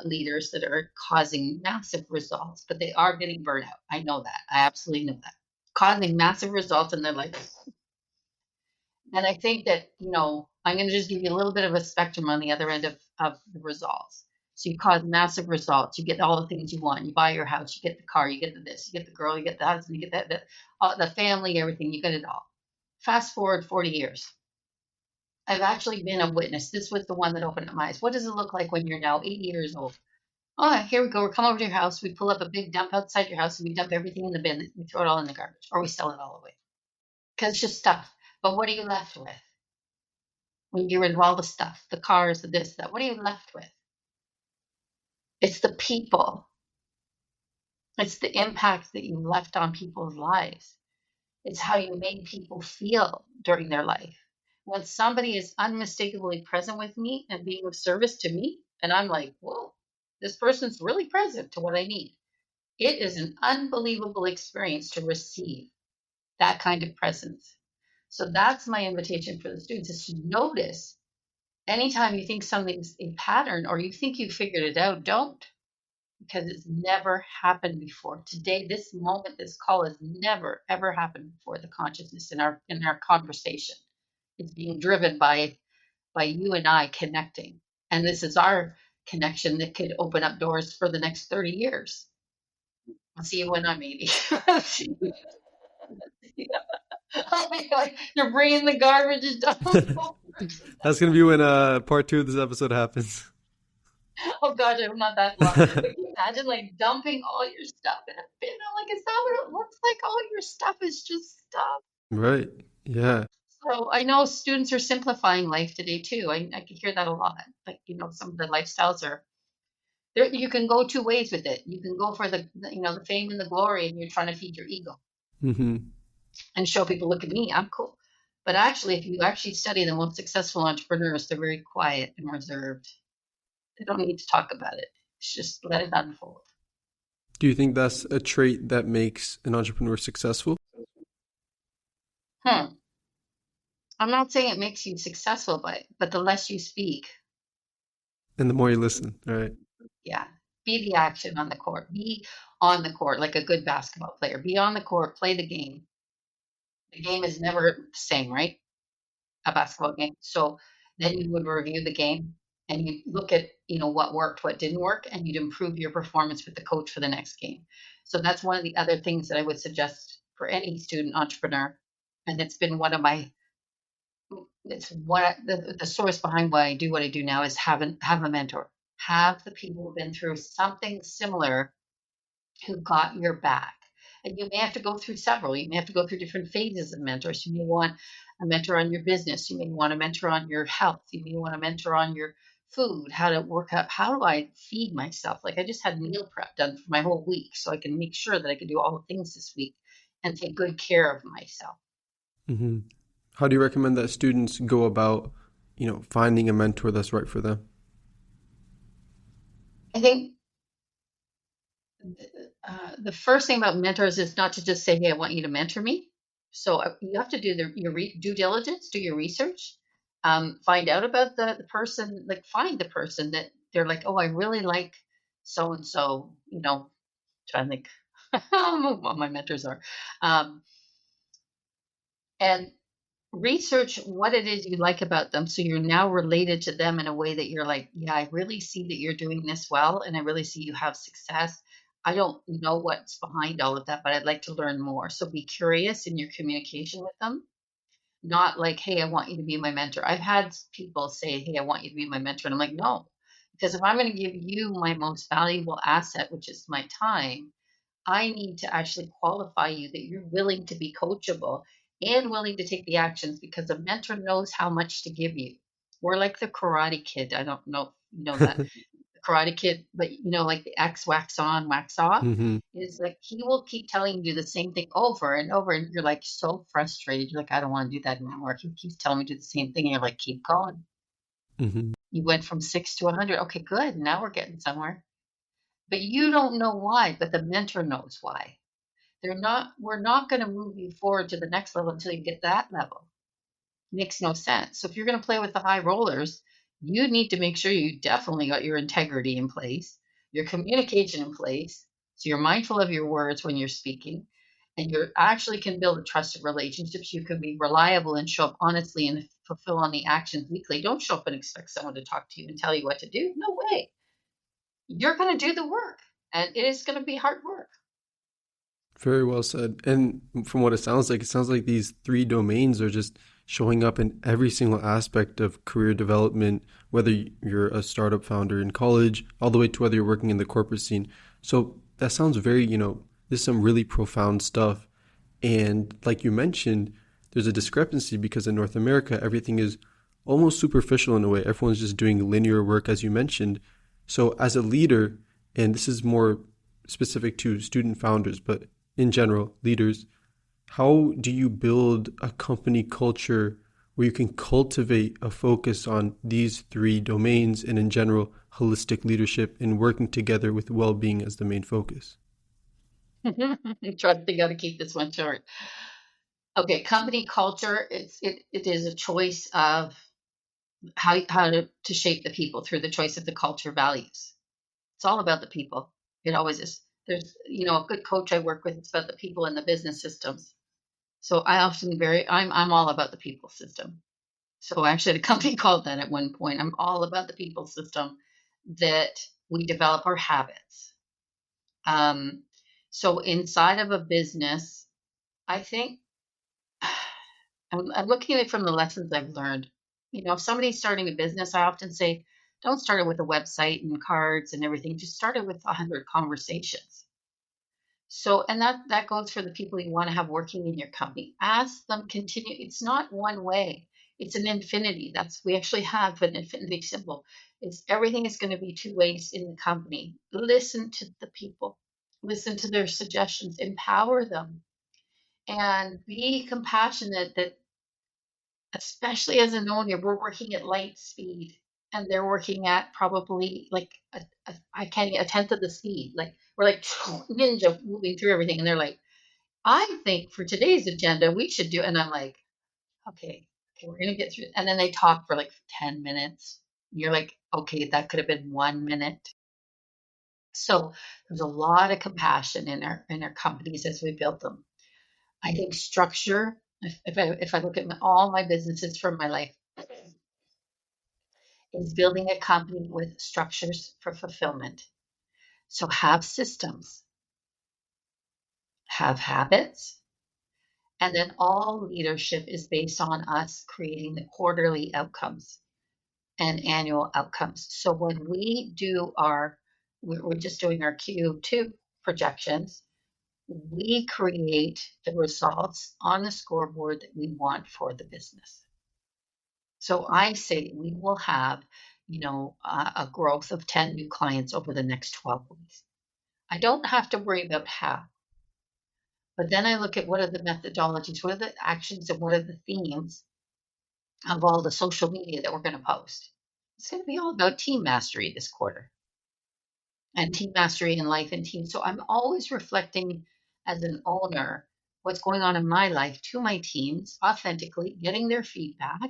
leaders that are causing massive results, but they are getting burnt out. I know that. I absolutely know that. Causing massive results in their life. And I think that, I'm going to just give you a little bit of a spectrum on the other end of the results. So you cause massive results. You get all the things you want. You buy your house, you get the car, you get the this, you get the girl, you get the husband, you get the family, everything. You get it all. Fast forward 40 years. I've actually been a witness. This was the one that opened up my eyes. What does it look like when you're now 80 years old? Oh, here we go. We come over to your house. We pull up a big dump outside your house and we dump everything in the bin. We throw it all in the garbage or we sell it all away because it's just stuff. But what are you left with? When you're rid of all the stuff, the cars, the this, that, what are you left with? It's the people. It's the impact that you left on people's lives. It's how you made people feel during their life. When somebody is unmistakably present with me and being of service to me, and I'm like, whoa, this person's really present to what I need. It is an unbelievable experience to receive that kind of presence. So that's my invitation for the students is to notice anytime you think something's a pattern or you think you figured it out, don't, because it's never happened before. Today, this moment, this call has never ever happened before. The consciousness in our conversation, it's being driven by you and I connecting, and this is our connection that could open up doors for the next 30 years. I'll see you when I'm 80. Oh my God, you're bringing the garbage down. That's gonna be when part 2 of this episode happens. Oh gosh, I'm not that long. But can you imagine like dumping all your stuff in a bin? I'm like, is that what it looks like? All your stuff is just stuff. Right. Yeah. So I know students are simplifying life today too. I can hear that a lot. Like, some of the lifestyles are there. You can go two ways with it. You can go for the fame and the glory, and you're trying to feed your ego Mm-hmm. and show people, look at me, I'm cool. But actually, if you actually study the most successful entrepreneurs, they're very quiet and reserved. They don't need to talk about it. It's just let it unfold. Do you think that's a trait that makes an entrepreneur successful? Hmm. I'm not saying it makes you successful, but the less you speak, And the more you listen, right? yeah, be the action on the court. Be on the court like a good basketball player. Be on the court, play the game. The game is never the same, right? A basketball game. So then you would review the game and you look at, what worked, what didn't work, and you'd improve your performance with the coach for the next game. So that's one of the other things that I would suggest for any student entrepreneur. And it's been one of my it's what the source behind why I do what I do now is have a mentor. Have the people who've been through something similar who got your back. And you may have to go through several. You may have to go through different phases of mentors. You may want a mentor on your business. You may want a mentor on your health. You may want a mentor on your food, how to work out, how do I feed myself? Like I just had meal prep done for my whole week so I can make sure that I can do all the things this week and take good care of myself. Mm-hmm. How do you recommend that students go about, finding a mentor that's right for them? I think the first thing about mentors is not to just say, "Hey, I want you to mentor me." So you have to do due diligence, do your research, find out about the person, like find the person that they're like, "Oh, I really like so and so." Trying to think what my mentors are, um, and research what it is you like about them so you're now related to them in a way that you're like, yeah, I really see that you're doing this well and I really see you have success. I don't know what's behind all of that, but I'd like to learn more. So be curious in your communication with them, not like, hey, I want you to be my mentor. I've had people say, hey, I want you to be my mentor. And I'm like, no, because if I'm going to give you my most valuable asset, which is my time, I need to actually qualify you that you're willing to be coachable and willing to take the actions because a mentor knows how much to give you. We're like the Karate Kid. I don't know if you know that the Karate Kid, but like the X wax on, wax off Hmm. is like he will keep telling you the same thing over and over, and you're like so frustrated. You're like, I don't want to do that anymore. He keeps telling me to do the same thing, and you're like, keep going. Hmm. You went from 6 to 100. Okay, good. Now we're getting somewhere. But you don't know why, but the mentor knows why. We're not going to move you forward to the next level until you get that level. Makes no sense. So if you're going to play with the high rollers, you need to make sure you definitely got your integrity in place, your communication in place, so you're mindful of your words when you're speaking, and you actually can build a trusted relationships. You can be reliable and show up honestly and fulfill on the actions weekly. Don't show up and expect someone to talk to you and tell you what to do. No way. You're going to do the work, and it is going to be hard work. Very well said. And from what it sounds like these three domains are just showing up in every single aspect of career development, whether you're a startup founder in college, all the way to whether you're working in the corporate scene. So that sounds very, this is some really profound stuff. And like you mentioned, there's a discrepancy because in North America, everything is almost superficial in a way. Everyone's just doing linear work, as you mentioned. So, as a leader, and this is more specific to student founders, but in general, leaders, how do you build a company culture where you can cultivate a focus on these three domains and, in general, holistic leadership and working together with well being as the main focus? Try to got to keep this one short. Okay, company culture. It is a choice of how to shape the people through the choice of the culture values. It's all about the people. It always is. There's a good coach I work with. It's about the people and the business systems. So I'm all about the people system. So I actually had a company called that at one point. I'm all about the people system that we develop our habits. Um, so inside of a business, I think I'm looking at it from the lessons I've learned. If somebody's starting a business, I often say, don't start it with a website and cards and everything. Just start it with 100 conversations. So, and that goes for the people you want to have working in your company. Ask them continue. It's not one way. It's an infinity. We actually have an infinity symbol. It's everything is going to be two ways in the company. Listen to the people. Listen to their suggestions. Empower them and be compassionate that especially as an owner, we're working at light speed and they're working at probably like I can't a tenth of the speed. Like we're like ninja moving through everything, and they're like, I think for today's agenda we should do, and I'm like, okay, we're gonna get through. And then they talk for like 10 minutes. You're like, okay, that could have been 1 minute. So there's a lot of compassion in our companies as we build them. I think structure. If I look at all my businesses from my life, is building a company with structures for fulfillment. So have systems, have habits, and then all leadership is based on us creating the quarterly outcomes and annual outcomes. So when we're just doing our Q2 projections, we create the results on the scoreboard that we want for the business. So I say we will have, a growth of 10 new clients over the next 12 weeks. I don't have to worry about how, But then I look at what are the methodologies, what are the actions, and what are the themes of all the social media that we're going to post. It's going to be all about team mastery this quarter and team mastery in life and team. So I'm always reflecting as an owner what's going on in my life to my teams authentically, getting their feedback,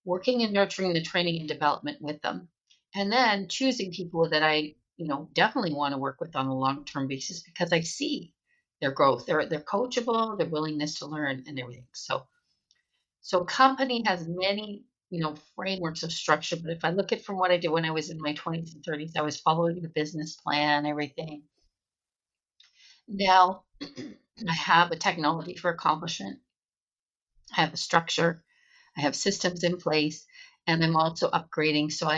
working and nurturing the training and development with them, and then choosing people that I, definitely want to work with on a long-term basis because I see their growth. They're coachable, their willingness to learn and everything. So company has many, frameworks of structure, but if I look at from what I did when I was in my 20s and 30s, I was following the business plan, everything. Now I have a technology for accomplishment. I have a structure. I have systems in place, and I'm also upgrading. So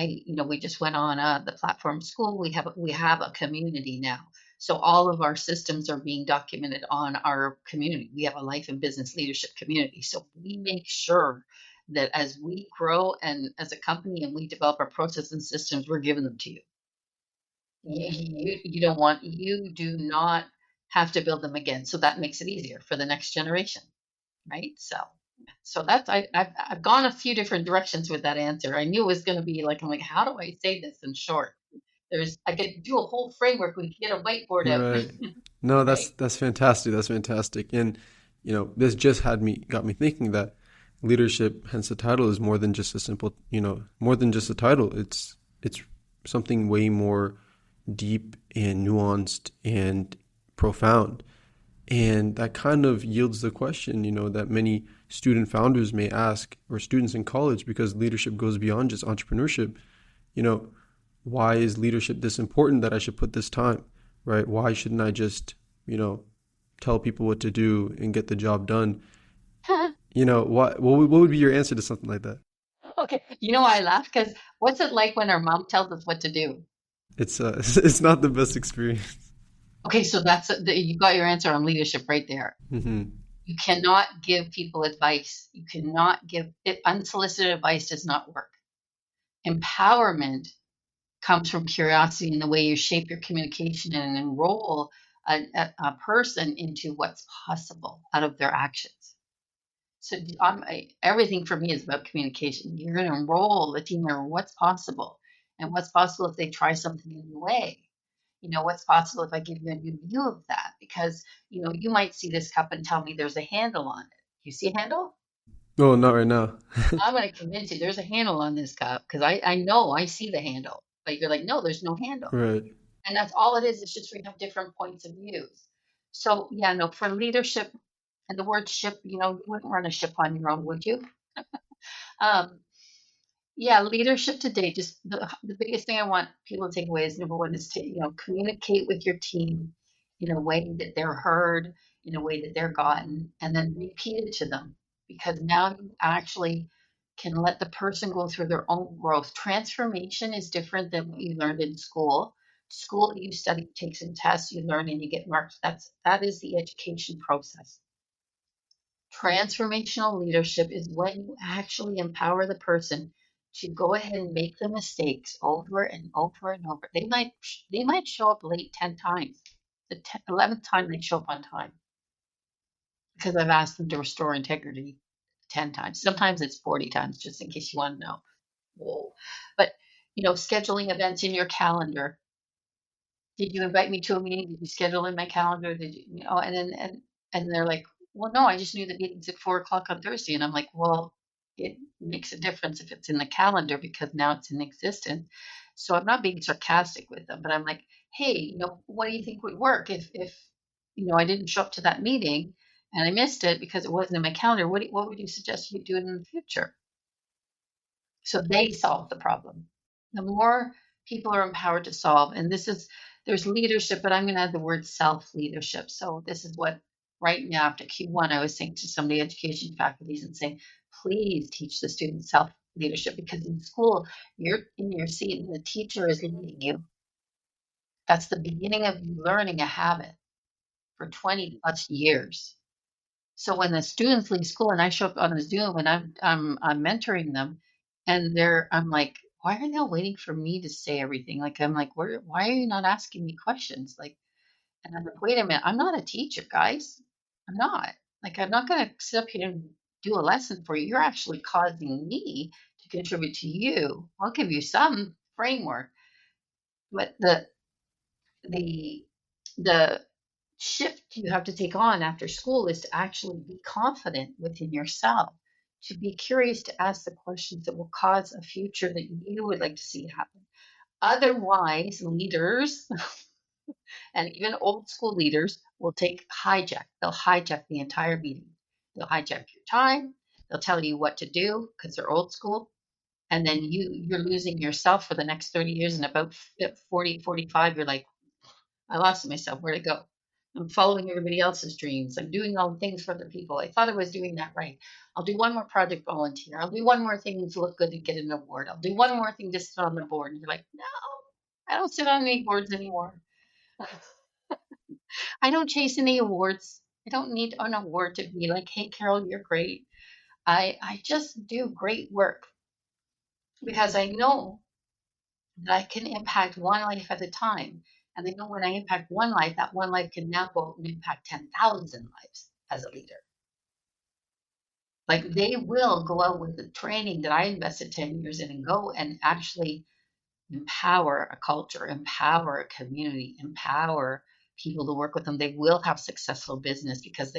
we just went on the platform school. We have a community now. So all of our systems are being documented on our community. We have a life and business leadership community. So we make sure that as we grow and as a company and we develop our processes and systems, we're giving them to you. You do not have to build them again. So that makes it easier for the next generation, right? So that's I've gone a few different directions with that answer. I knew it was going to be like I'm like, how do I say this in short? I could do a whole framework. We could get a whiteboard out, Right. No, right? that's fantastic. That's fantastic. And this just got me thinking that leadership, hence the title, is more than just a simple, more than just a title. It's something way more deep and nuanced and profound. And that kind of yields the question, that many student founders may ask, or students in college, because leadership goes beyond just entrepreneurship. You know, why is leadership this important that I should put this time, right? Why shouldn't I just, tell people what to do and get the job done? What would be your answer to something like that? Okay. You know why I laugh? Because what's it like when our mom tells us what to do? It's it's not the best experience. Okay, so you got your answer on leadership right there. Hmm. You cannot give people advice. You cannot give it. Unsolicited advice does not work. Empowerment comes from curiosity in the way you shape your communication and enroll a person into what's possible out of their actions. So everything for me is about communication. You're going to enroll the team member what's possible and what's possible if they try something a new way. What's possible if I give you a new view of that? Because, you might see this cup and tell me there's a handle on it. You see a handle? Oh, not right now. I'm going to convince you there's a handle on this cup because I know I see the handle. But you're like, no, there's no handle. Right. And that's all it is. It's just we have different points of views. So yeah, no, for leadership and the word ship, you wouldn't run a ship on your own, would you? Um, yeah, leadership today, just the biggest thing I want people to take away is number one is to, communicate with your team in a way that they're heard, in a way that they're gotten, and then repeat it to them. Because now you actually can let the person go through their own growth. Transformation is different than what you learned in school. School, you study, take some tests, you learn, and you get marks. That is the education process. Transformational leadership is when you actually empower the person to go ahead and make the mistakes over and over and over. They might show up late 10 times. The 11th time they show up on time because I've asked them to restore integrity 10 times. Sometimes it's 40 times, just in case you want to know. Whoa. But, scheduling events in your calendar. Did you invite me to a meeting? Did you schedule in my calendar? Did and they're like, well, no, I just knew the meeting's at 4 o'clock on Thursday. And I'm like, well, it makes a difference if it's in the calendar because now it's in existence. So I'm not being sarcastic with them, but I'm like, hey, what do you think would work if I didn't show up to that meeting and I missed it because it wasn't in my calendar? What would you suggest you do in the future? So they solve the problem. The more people are empowered to solve, and there's leadership, but I'm going to add the word self leadership. So this is what right now after Q1, I was saying to some of the education faculties and saying, please teach the students self leadership because in school, you're in your seat and the teacher is leading you. That's the beginning of you learning a habit for 20 plus years. So when the students leave school and I show up on a Zoom and I'm mentoring them, and I'm like, why are they all waiting for me to say everything? Like I'm like, why are you not asking me questions? Like, and I'm like, wait a minute, I'm not a teacher, guys. I'm not. Like, I'm not going to sit up here and do a lesson for you. You're actually causing me to contribute to you. I'll give you some framework, but the the shift you have to take on after school is to actually be confident within yourself, to be curious, to ask the questions that will cause a future that you would like to see happen. Otherwise, leaders and even old school leaders will take hijack. They'll hijack the entire meeting. They'll hijack your time. They'll tell you what to do because they're old school. And then you're losing yourself for the next 30 years. And about 40, 45, you're like, I lost myself. Where'd it go? I'm following everybody else's dreams. I'm doing all the things for other people. I thought I was doing that right. I'll do one more project volunteer. I'll do one more thing to look good and get an award. I'll do one more thing to sit on the board. And you're like, no, I don't sit on any boards anymore. I don't chase any awards. I don't need an award to be like, hey, Carol, you're great. I just do great work because I know that I can impact one life at a time. And I know when I impact one life, that one life can now go and impact 10,000 lives as a leader. Like they will go out with the training that I invested 10 years in and go and actually empower a culture, empower a community, empower people to work with them. They will have successful business because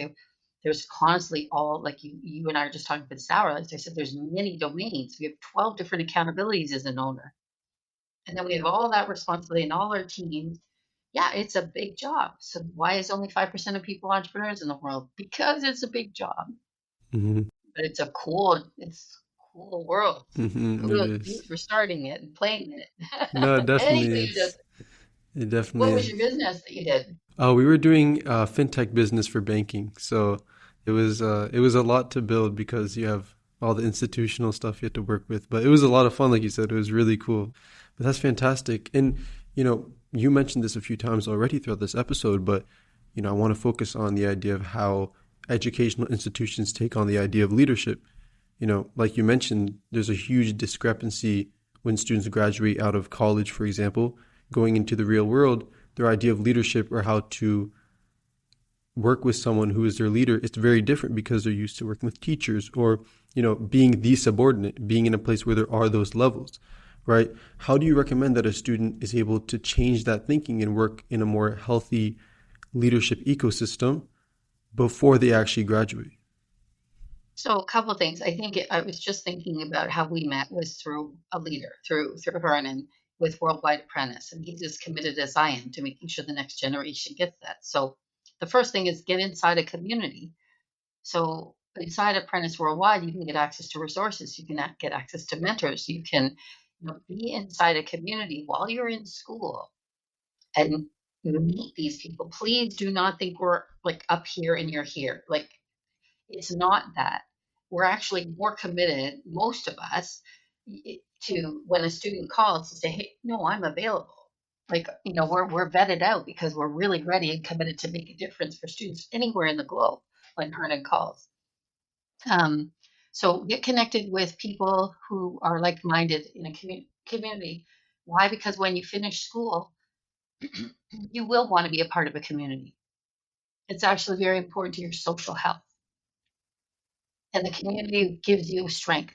there's constantly all like you and I are just talking for this hour. Like I said, there's many domains. We have 12 different accountabilities as an owner. And then we have all that responsibility and all our teams. Yeah, it's a big job. So why is only 5% of people entrepreneurs in the world? Because it's a big job. Hmm. But it's a cool world. Hmm. It Kudos to you is. for starting it and playing it. No, it definitely Anybody who does is. it. It definitely What was is. your business that you did? We were doing fintech business for banking, so it was a lot to build because you have all the institutional stuff you had to work with. But it was a lot of fun, like you said. It was really cool. But that's fantastic. And you mentioned this a few times already throughout this episode, but I want to focus on the idea of how educational institutions take on the idea of leadership. Like you mentioned, there's a huge discrepancy when students graduate out of college, for example, going into the real world. Their idea of leadership or how to work with someone who is their leader, it's very different because they're used to working with teachers or, being the subordinate, being in a place where there are those levels, right? How do you recommend that a student is able to change that thinking and work in a more healthy leadership ecosystem before they actually graduate? So a couple of things. I think I was just thinking about how we met was through a leader, through Vernon with Worldwide Apprentice, and he's as committed as I am to making sure the next generation gets that. So the first thing is get inside a community. So inside Apprentice Worldwide, you can get access to resources. You can get access to mentors. You can be inside a community while you're in school and meet these people. Please do not think we're like up here and you're here. Like it's not that. We're actually more committed, most of us, to when a student calls to say, "Hey, no, I'm available." Like, we're vetted out because we're really ready and committed to make a difference for students anywhere in the globe when Hernan calls. Um, so get connected with people who are like-minded in a community. Why? Because when you finish school, you will want to be a part of a community. It's actually very important to your social health, and the community gives you strength.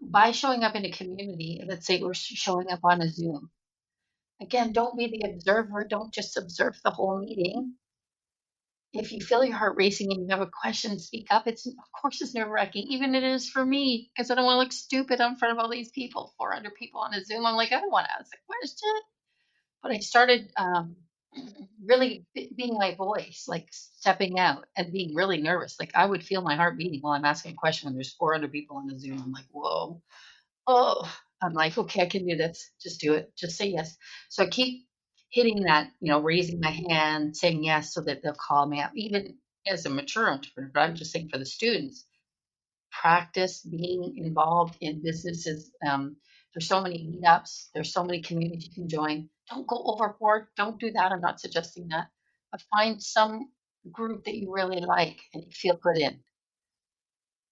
By showing up in a community, let's say we're showing up on a Zoom. Again, don't be the observer. Don't just observe the whole meeting. If you feel your heart racing and you have a question, speak up. It's of course it's nerve wracking, even it is for me, because I don't want to look stupid in front of all these people, 400 people on a Zoom. I'm like, I don't want to ask a question, but I started really being my voice, like stepping out and being really nervous. Like I would feel my heart beating while I'm asking a question when there's 400 people on the Zoom. I'm like, whoa. Oh, I'm like, okay, I can do this. Just do it. Just say yes. So I keep hitting that, raising my hand, saying yes so that they'll call me out, even as a mature entrepreneur. But I'm just saying for the students, practice being involved in businesses. There's so many meetups, there's so many communities you can join. Don't go overboard. Don't do that. I'm not suggesting that. But find some group that you really like and you feel good in,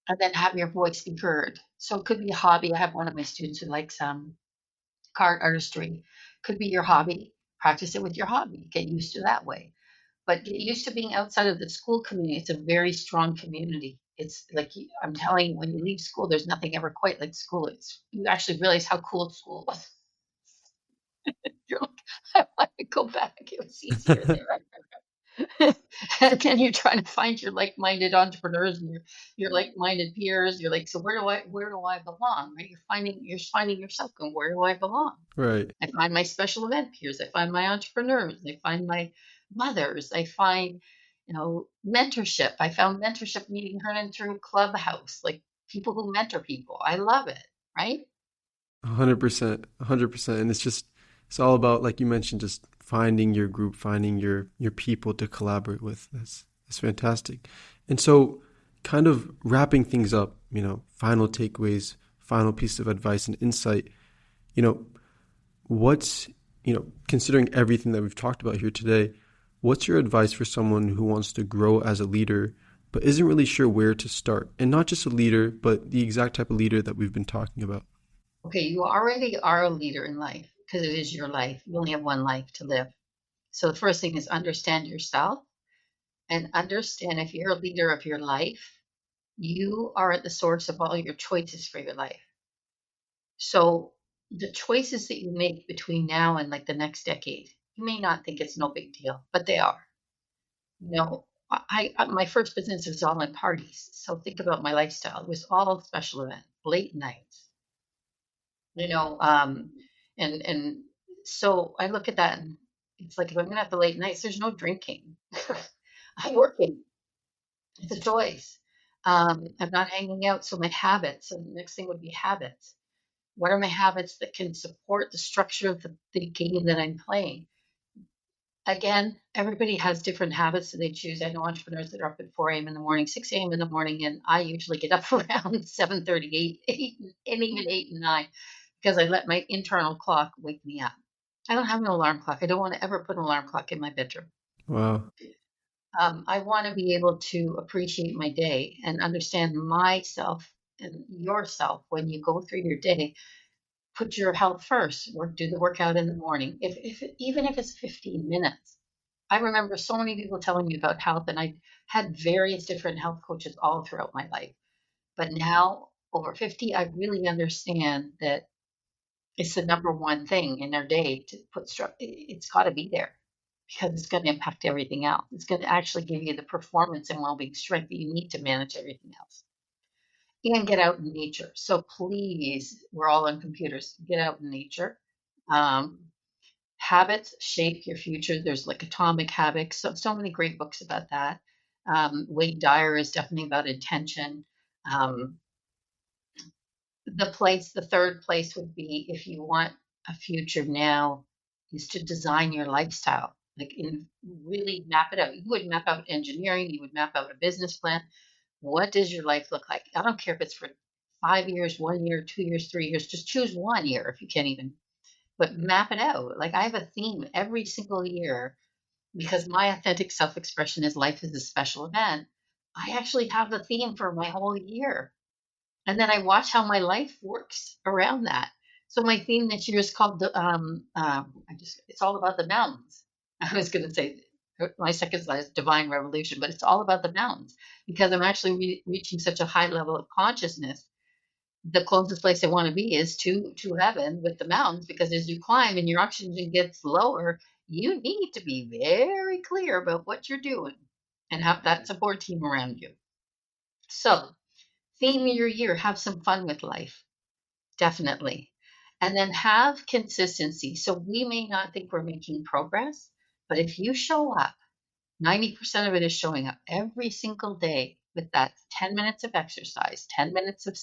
and then have your voice be heard. So it could be a hobby. I have one of my students who likes card artistry. Could be your hobby. Practice it with your hobby. Get used to that way. But get used to being outside of the school community. It's a very strong community. It's like I'm telling you, when you leave school, there's nothing ever quite like school. It's you actually realize how cool school was. You're like, I want to go back. It was easier there. And then you're trying to find your like-minded entrepreneurs and your like-minded peers. You're like, so where do I belong? Right? You're finding yourself going, where do I belong? Right. I find my special event peers. I find my entrepreneurs. I find my mothers. I find, mentorship. I found mentorship meeting her through Clubhouse, like people who mentor people. I love it. Right? 100%. 100%. And it's all about, like you mentioned, just finding your group, finding your people to collaborate with. That's fantastic. And so kind of wrapping things up, final takeaways, final piece of advice and insight, you know, what's, considering everything that we've talked about here today, what's your advice for someone who wants to grow as a leader but isn't really sure where to start? And not just a leader, but the exact type of leader that we've been talking about. Okay, you already are a leader in life because it is your life. You only have one life to live. So the first thing is understand yourself and understand if you're a leader of your life, you are at the source of all your choices for your life. So the choices that you make between now and like the next decade, you may not think it's no big deal, but they are. My first business was all in parties. So think about my lifestyle. It was all special events, late nights, you know, um, and so I look at that and it's like if I'm gonna have the late nights, there's no drinking. I'm working. It's a choice. I'm not hanging out. So my habits, and the next thing would be habits. What are my habits that can support the structure of the game that I'm playing? Again, everybody has different habits that they choose. I know entrepreneurs that are up at 4 a.m. in the morning, 6 a.m. in the morning, and I usually get up around 7:30, 8, and even 8 and 9 because I let my internal clock wake me up. I don't have an alarm clock. I don't want to ever put an alarm clock in my bedroom. Wow. I want to be able to appreciate my day and understand myself and yourself when you go through your day. Put your health first. Do the workout in the morning, even if it's 15 minutes. I remember so many people telling me about health, and I had various different health coaches all throughout my life. But now, over 50, I really understand that it's the number one thing in their day to put structure. It's got to be there because it's going to impact everything else. It's going to actually give you the performance and well-being strength that you need to manage everything else. And get out in nature. So please, we're all on computers. Get out in nature. Um, Habits shape your future. There's like Atomic Habits. So many great books about that. Wade Dyer is definitely about intention. Um, the third place would be if you want a future now, is to design your lifestyle. Like really map it out. You would map out engineering. You would map out a business plan. What does your life look like? I don't care if it's for 5 years, 1 year, 2 years, 3 years. Just choose 1 year if you can't even, but map it out. Like I have a theme every single year because my authentic self expression is life is a special event. I actually have a theme for my whole year. And then I watch how my life works around that. So my theme this year is called it's all about the mountains. I was going to say my second slide is divine revolution, but it's all about the mountains because I'm actually reaching such a high level of consciousness. The closest place I want to be is to heaven with the mountains because as you climb and your oxygen gets lower, you need to be very clear about what you're doing and have that support team around you. So, theme your year, have some fun with life, definitely. And then have consistency. So, we may not think we're making progress, but if you show up, 90% of it is showing up every single day with that 10 minutes of exercise, 10 minutes of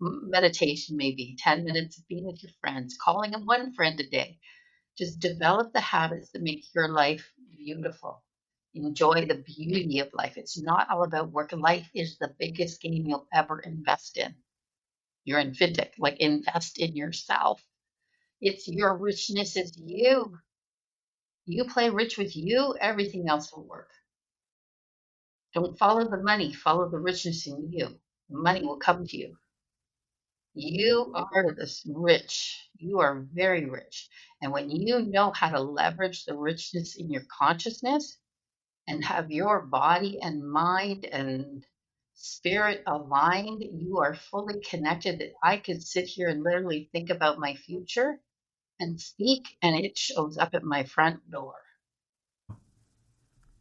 meditation, maybe 10 minutes of being with your friends, calling in one friend a day. Just develop the habits that make your life beautiful. Enjoy the beauty of life. It's not all about work. Life is the biggest game you'll ever invest in. You're in fintech, like invest in yourself. It's your richness is you. You play rich with you, everything else will work. Don't follow the money, follow the richness in you. Money will come to you. You are this rich. You are very rich. And when you know how to leverage the richness in your consciousness, and have your body and mind and spirit aligned, you are fully connected, that I could sit here and literally think about my future and speak, and it shows up at my front door.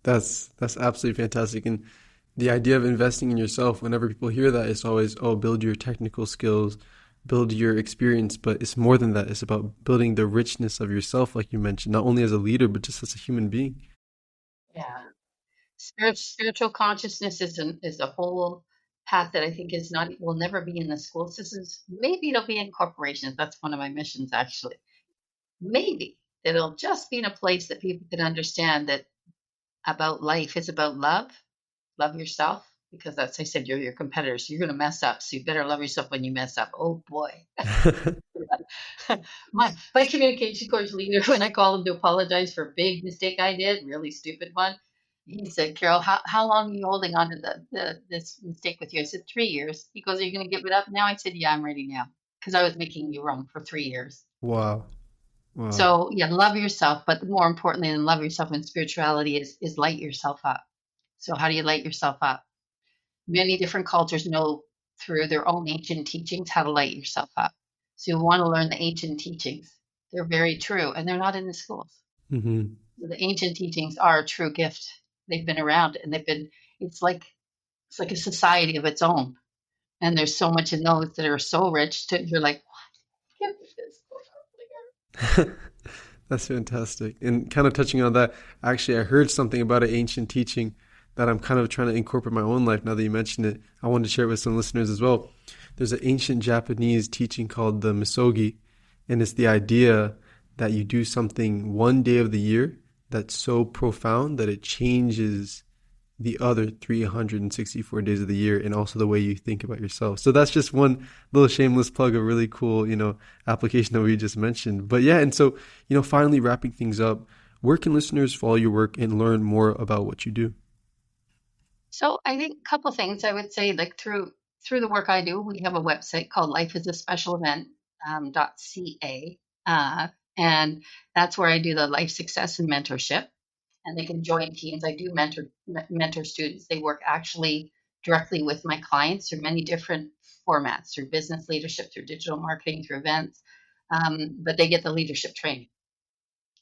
That's absolutely fantastic. And the idea of investing in yourself, whenever people hear that, it's always, oh, build your technical skills, build your experience. But it's more than that. It's about building the richness of yourself, like you mentioned, not only as a leader, but just as a human being. Yeah. Spiritual consciousness is a whole path that I think is not will never be in the school systems. Maybe it'll be in corporations. That's one of my missions, actually. Maybe it'll just be in a place that people can understand that about life is about love. Love yourself, because that's, I said, you're your competitors. You're going to mess up, so you better love yourself when you mess up. Oh boy. My communication course leader, when I called him to apologize for a big mistake I did, really stupid one, he said, Carol, how long are you holding on to this mistake with you? I said, 3 years. He goes, are you going to give it up now? I said, yeah, I'm ready now, because I was making you wrong for 3 years. Wow. Wow. So yeah, love yourself, but more importantly than love yourself in spirituality is light yourself up. So how do you light yourself up? Many different cultures know through their own ancient teachings how to light yourself up. So you want to learn the ancient teachings. They're very true, and they're not in the schools. Hmm. So the ancient teachings are a true gift. They've been around, and they've been. It's like a society of its own. And there's so much in those that are so rich. You're like, what? Get this going on here. That's fantastic. And kind of touching on that, actually, I heard something about an ancient teaching that I'm kind of trying to incorporate in my own life now that you mentioned it. I wanted to share it with some listeners as well. There's an ancient Japanese teaching called the Misogi, and it's the idea that you do something one day of the year that's so profound that it changes the other 364 days of the year, and also the way you think about yourself. So that's just one little shameless plug, a really cool, application that we just mentioned. But yeah, and so, finally wrapping things up, where can listeners follow your work and learn more about what you do? So I think a couple things I would say, like through the work I do, we have a website called Life is a Special Event .ca, and that's where I do the life success and mentorship. And they can join teams. I do mentor students. They work actually directly with my clients through many different formats, through business leadership, through digital marketing, through events. But they get the leadership training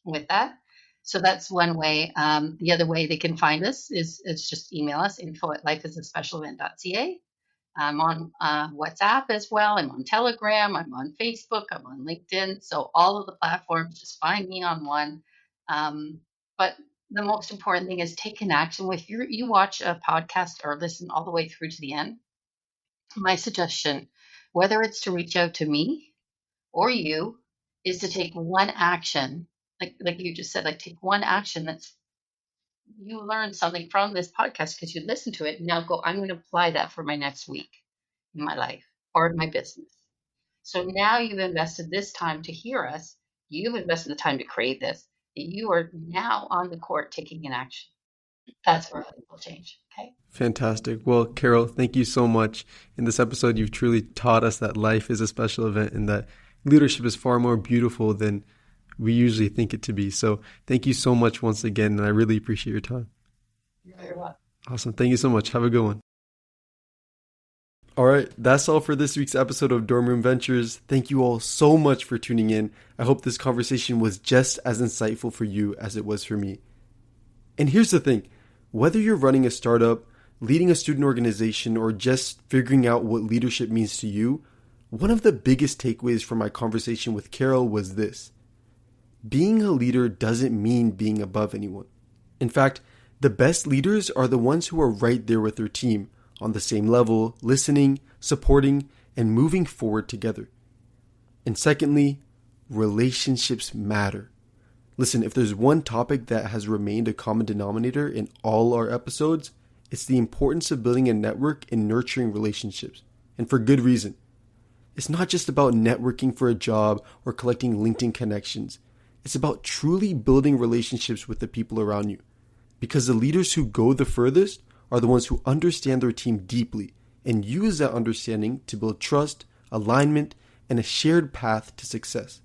with that. So that's one way. The other way they can find us is just email us, info@lifeisaspecialevent.ca. I'm on WhatsApp as well. I'm on Telegram. I'm on Facebook. I'm on LinkedIn. So all of the platforms, just find me on one. But the most important thing is take an action. If you watch a podcast or listen all the way through to the end, my suggestion, whether it's to reach out to me or you, is to take one action. Like you just said, like take one action that's you learned something from this podcast because you listened to it. Now go, I'm going to apply that for my next week in my life or in my business. So now you've invested this time to hear us. You've invested the time to create this. You are now on the court taking an action. That's where things will change. Okay. Fantastic. Well, Carol, thank you so much. In this episode, you've truly taught us that life is a special event and that leadership is far more beautiful than we usually think it to be. So thank you so much once again, and I really appreciate your time. You're very welcome. Awesome. Thank you so much. Have a good one. All right, that's all for this week's episode of Dorm Room Ventures. Thank you all so much for tuning in. I hope this conversation was just as insightful for you as it was for me. And here's the thing, whether you're running a startup, leading a student organization, or just figuring out what leadership means to you, one of the biggest takeaways from my conversation with Carol was this: being a leader doesn't mean being above anyone. In fact, the best leaders are the ones who are right there with their team, on the same level, listening, supporting, and moving forward together. And secondly, relationships matter. Listen, if there's one topic that has remained a common denominator in all our episodes, it's the importance of building a network and nurturing relationships. And for good reason. It's not just about networking for a job or collecting LinkedIn connections. It's about truly building relationships with the people around you. Because the leaders who go the furthest are the ones who understand their team deeply and use that understanding to build trust, alignment, and a shared path to success.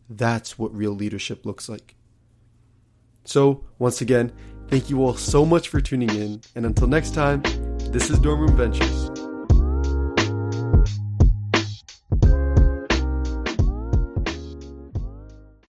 That's what real leadership looks like. So, once again, Thank you all so much for tuning in, and until next time, this is Dorm Room Ventures.